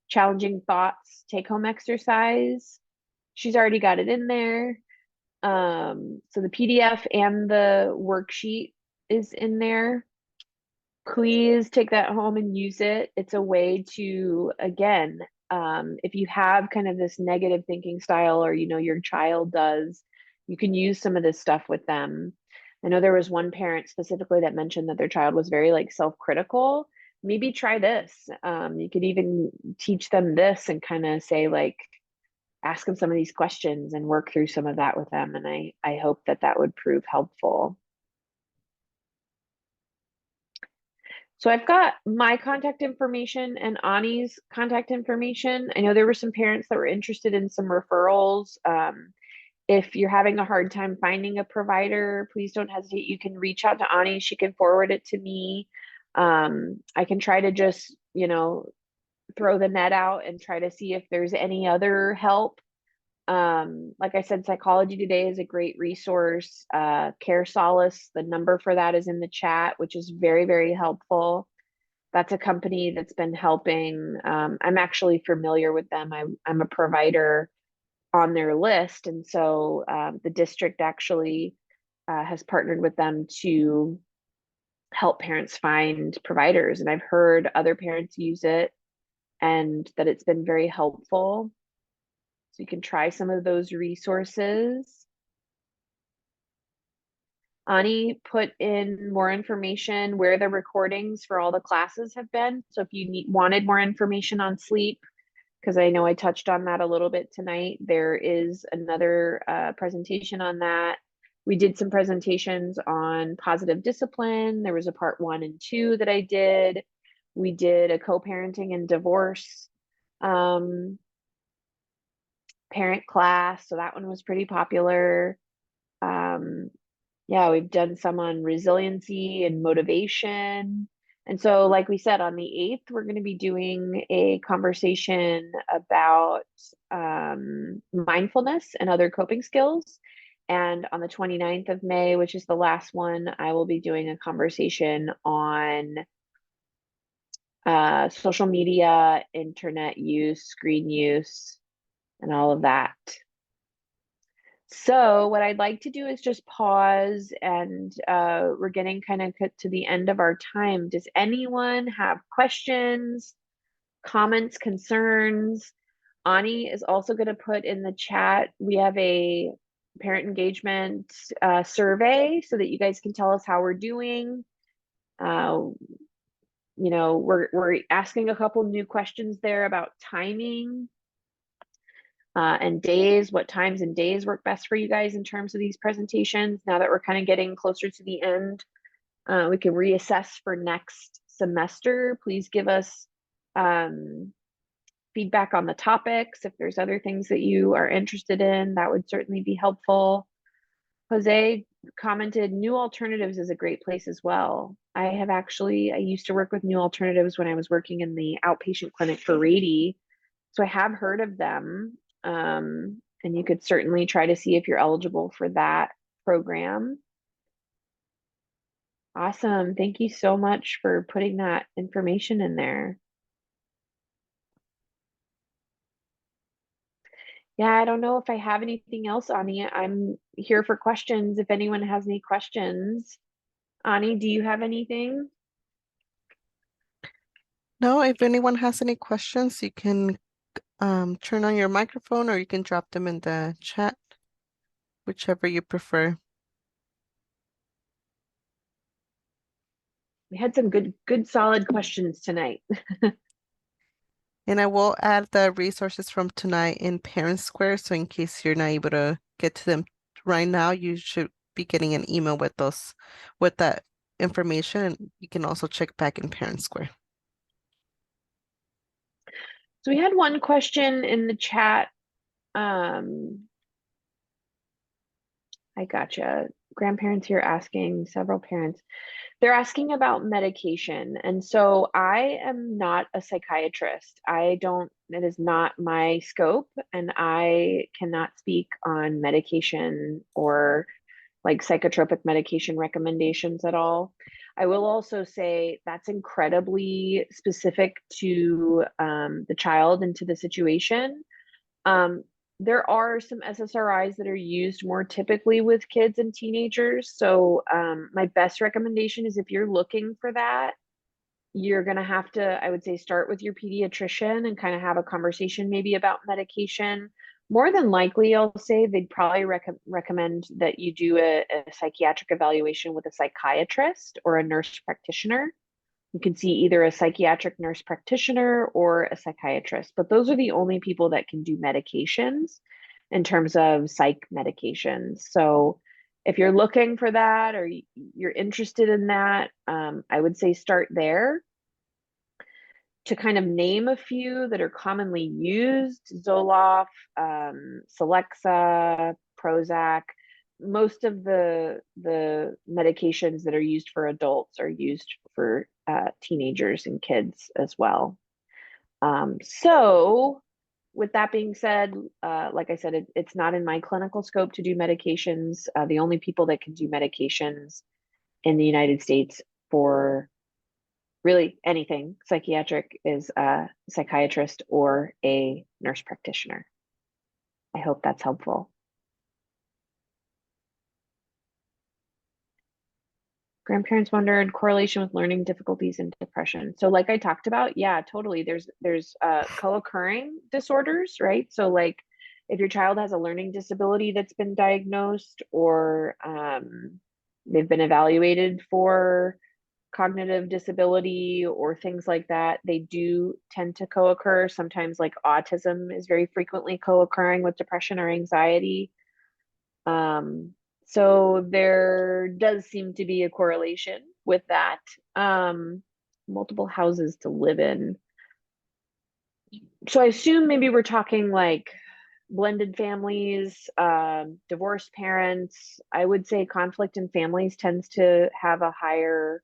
challenging thoughts take-home exercise. She's already got it in there. So the PDF and the worksheet is in there. Please take that home and use it. It's a way to, again, if you have kind of this negative thinking style, or your child does, you can use some of this stuff with them. I know there was one parent specifically that mentioned that their child was very, like, self-critical. Maybe try this. You could even teach them this, and kind of say, like, ask them some of these questions and work through some of that with them. And I hope that would prove helpful. So I've got my contact information and Ani's contact information. I know there were some parents that were interested in some referrals. If you're having a hard time finding a provider, please don't hesitate. You can reach out to Ani. She can forward it to me. I can try to just, throw the net out and try to see if there's any other help. Like I said, Psychology Today is a great resource. Care Solace, the number for that is in the chat, which is very, very helpful. That's a company that's been helping. I'm actually familiar with them. I'm a provider on their list. And so the district actually has partnered with them to help parents find providers. And I've heard other parents use it, and that it's been very helpful. So you can try some of those resources. Ani put in more information where the recordings for all the classes have been. So if you wanted more information on sleep, because I know I touched on that a little bit tonight, there is another presentation on that. We did some presentations on positive discipline. There was a part 1 and 2 that I did. We did a co-parenting and divorce parent class, so that one was pretty popular. Yeah, we've done some on resiliency and motivation. And so, like we said, on the 8th, we're going to be doing a conversation about mindfulness and other coping skills. And on the 29th of May, which is the last one, I will be doing a conversation on social media, internet use, screen use, and all of that. So what I'd like to do is just pause, and we're getting kind of to the end of our time. Does anyone have questions, comments, concerns? Ani is also going to put in the chat, we have a parent engagement survey so that you guys can tell us how we're doing. We're asking a couple new questions there about timing. And days, what times and days work best for you guys in terms of these presentations. Now that we're kind of getting closer to the end, we can reassess for next semester. Please give us feedback on the topics. If there's other things that you are interested in, that would certainly be helpful. Jose commented, New Alternatives is a great place as well. I used to work with New Alternatives when I was working in the outpatient clinic for Rady. So I have heard of them. And you could certainly try to see if you're eligible for that program. Awesome. Thank you so much for putting that information in there. Yeah, I don't know if I have anything else, Ani. I'm here for questions if anyone has any questions. Ani, do you have anything? No, if anyone has any questions, you can turn on your microphone or you can drop them in the chat, whichever you prefer. We had some good solid questions tonight. And I will add the resources from tonight in Parent Square. So in case you're not able to get to them right now, you should be getting an email with that information. And you can also check back in Parent Square. So we had one question in the chat. I gotcha. Grandparents here asking, several parents. They're asking about medication. And so I am not a psychiatrist. It is not my scope, and I cannot speak on medication or like psychotropic medication recommendations at all. I will also say that's incredibly specific to the child and to the situation. There are some SSRIs that are used more typically with kids and teenagers. So my best recommendation is if you're looking for that, you're going to have to, I would say, start with your pediatrician and kind of have a conversation maybe about medication. More than likely, I'll say they'd probably recommend that you do a psychiatric evaluation with a psychiatrist or a nurse practitioner. You can see either a psychiatric nurse practitioner or a psychiatrist, but those are the only people that can do medications in terms of psych medications. So if you're looking for that or you're interested in that, I would say start there. To kind of name a few that are commonly used, Zoloft, Celexa, Prozac. Most of the medications that are used for adults are used for teenagers and kids as well. So with that being said, like I said, it's not in my clinical scope to do medications. The only people that can do medications in the United States for really anything psychiatric is a psychiatrist or a nurse practitioner. I hope that's helpful. Grandparents wondered correlation with learning difficulties and depression. So like I talked about, yeah, totally. There's co-occurring disorders, right? So like if your child has a learning disability that's been diagnosed or they've been evaluated for cognitive disability or things like that, they do tend to co-occur. Sometimes like autism is very frequently co-occurring with depression or anxiety. So there does seem to be a correlation with that. Multiple houses to live in. So I assume maybe we're talking like blended families, divorced parents. I would say conflict in families tends to have a higher,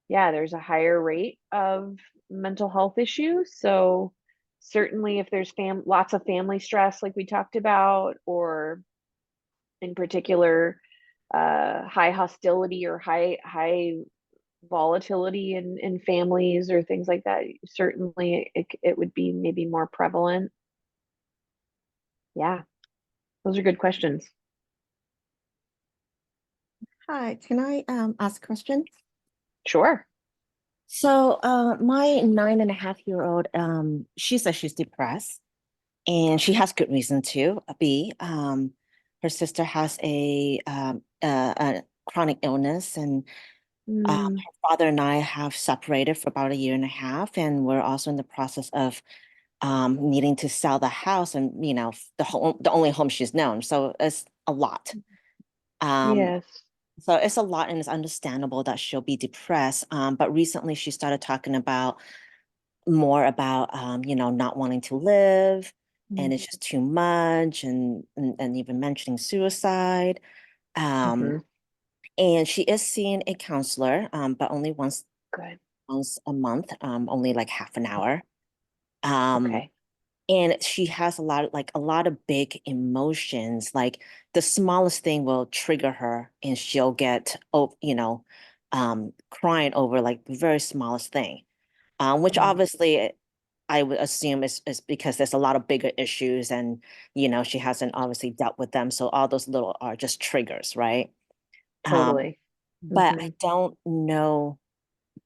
there's a higher rate of mental health issues. So certainly if there's lots of family stress like we talked about, or in particular, high hostility or high volatility in families or things like that, certainly it would be maybe more prevalent. Yeah, those are good questions. Hi, can I ask a question? Sure. So my 9.5-year-old, she says she's depressed and she has good reason to be. Her sister has a chronic illness, and her father and I have separated for about 1.5 years, and we're also in the process of needing to sell the house and, the only home she's known. So it's a lot. Yes. So it's a lot, and it's understandable that she'll be depressed. But recently she started talking about more about not wanting to live, and it's just too much, and even mentioning suicide. Mhm. And she is seeing a counselor, but only Good. once a month, only like half an hour. Okay. And she has a lot of big emotions. Like the smallest thing will trigger her, and she'll get, crying over like the very smallest thing. Which obviously I would assume is because there's a lot of bigger issues, and she hasn't obviously dealt with them. So all those little are just triggers, right? Totally. But I don't know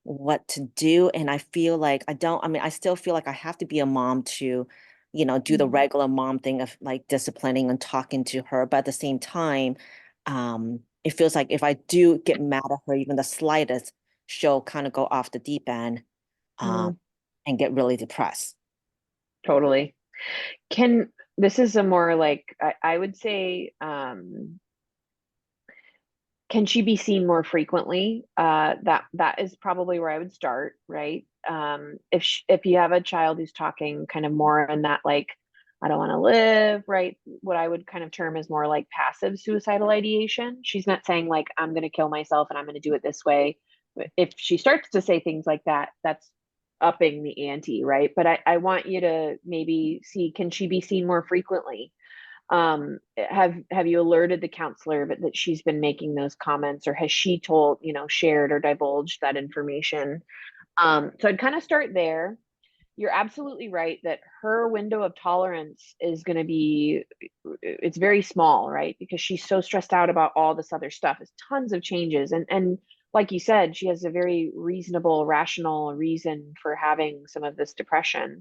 what to do. And I feel like I still feel like I have to be a mom to, do the regular mom thing of like disciplining and talking to her. But at the same time, it feels like if I do get mad at her, even the slightest, she'll kind of go off the deep end, Mm, and get really depressed. totally. This is a more like, I would say, can she be seen more frequently? That is probably where I would start, right? If you have a child who's talking kind of more in that like, I don't want to live, right? What I would kind of term as more like passive suicidal ideation. She's not saying like, I'm going to kill myself and I'm going to do it this way. If she starts to say things like that, that's upping the ante, right? But I want you to maybe see, can she be seen more frequently? Have you alerted the counselor that she's been making those comments, or has she told, shared or divulged that information? So I'd kind of start there. You're absolutely right that her window of tolerance is going to be, it's very small, right? Because she's so stressed out about all this other stuff. It's tons of changes, and like you said, she has a very reasonable, rational reason for having some of this depression.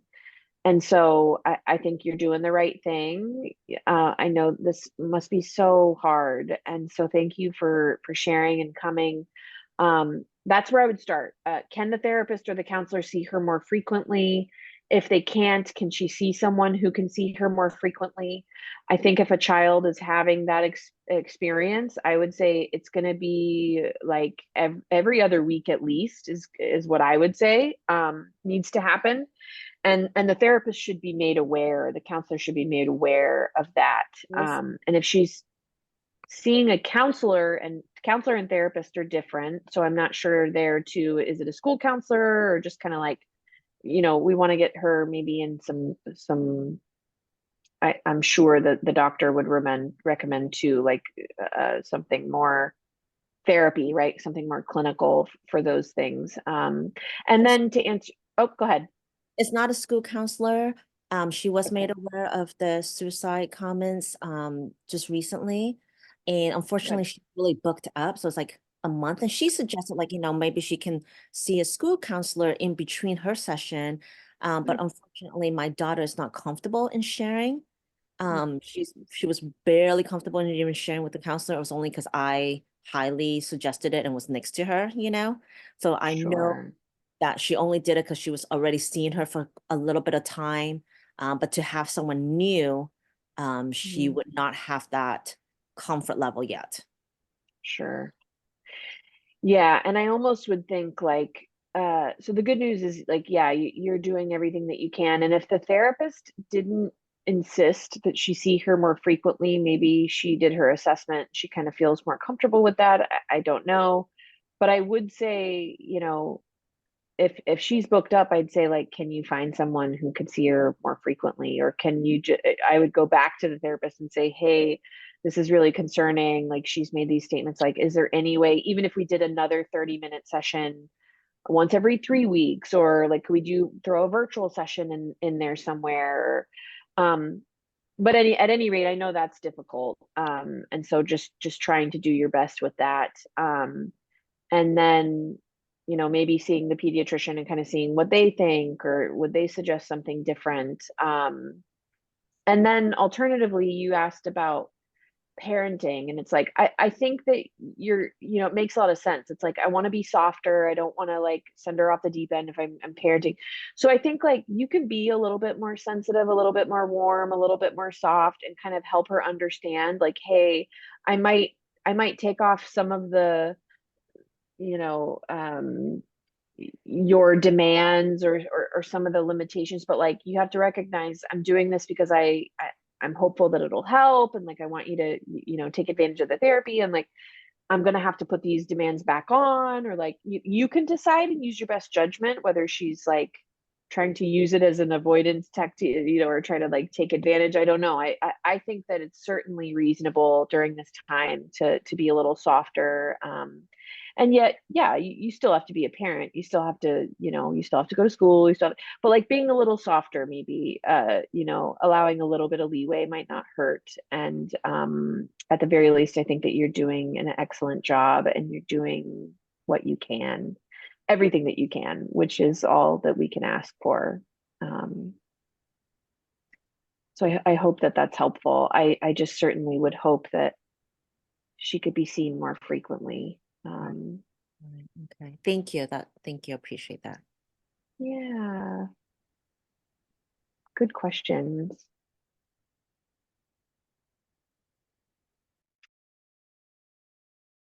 And so I think you're doing the right thing. I know this must be so hard, and so thank you for sharing and coming. That's where I would start. Can the therapist or the counselor see her more frequently? If they can't, can she see someone who can see her more frequently? I think if a child is having that experience, I would say it's going to be like every other week at least is what I would say needs to happen, and the therapist should be made aware, the counselor should be made aware of that. Yes. And if she's seeing a counselor, and counselor and therapist are different, so I'm not sure there too, is it a school counselor or just kind of like, we want to get her maybe in some I'm sure that the doctor would recommend too, like something more therapy, right? Something more clinical for those things. And then to answer, oh, go ahead. It's not a school counselor. She was made Okay, aware of the suicide comments just recently. And unfortunately, good. she really booked up. So it's like a month. And she suggested, like, maybe she can see a school counselor in between her session. But unfortunately, my daughter is not comfortable in sharing. She was barely comfortable in even sharing with the counselor. It was only because I highly suggested it and was next to her, So I know Sure. that she only did it because she was already seeing her for a little bit of time. But to have someone new, she Mhm. would not have that comfort level yet. Sure. Yeah, and I almost would think like, so the good news is like, yeah, you're doing everything that you can. And if the therapist didn't insist that she see her more frequently, maybe she did her assessment, she kind of feels more comfortable with that. I don't know. But I would say, if she's booked up, I'd say like, can you find someone who could see her more frequently, or can you? I would go back to the therapist and say, hey, this is really concerning. Like she's made these statements. Like, is there any way, even if we did another 30-minute session once every 3 weeks, or like, could we throw a virtual session in there somewhere? But at any rate, I know that's difficult. And so just trying to do your best with that. And then maybe seeing the pediatrician and kind of seeing what they think, or would they suggest something different. And then alternatively, you asked about parenting, and it's like, I think that it makes a lot of sense. It's like, I want to be softer, I don't want to like send her off the deep end if I'm parenting. So I think like you can be a little bit more sensitive, a little bit more warm, a little bit more soft, and kind of help her understand like, hey, I might I might take off some of the, your demands or some of the limitations, but like you have to recognize I'm doing this because I'm hopeful that it'll help, and like I want you to take advantage of the therapy, and like I'm gonna have to put these demands back on, or like you can decide and use your best judgment whether she's like trying to use it as an avoidance tactic, or try to like take advantage. I don't know. I think that it's certainly reasonable during this time to be a little softer. And yet, yeah, you still have to be a parent. You still have to, you still have to go to school. But like being a little softer, maybe, allowing a little bit of leeway might not hurt. And at the very least, I think that you're doing an excellent job, and you're doing what you can, everything that you can, which is all that we can ask for. So I hope that that's helpful. I just certainly would hope that she could be seen more frequently. Okay. Thank you. Thank you. Appreciate that. Yeah. Good questions.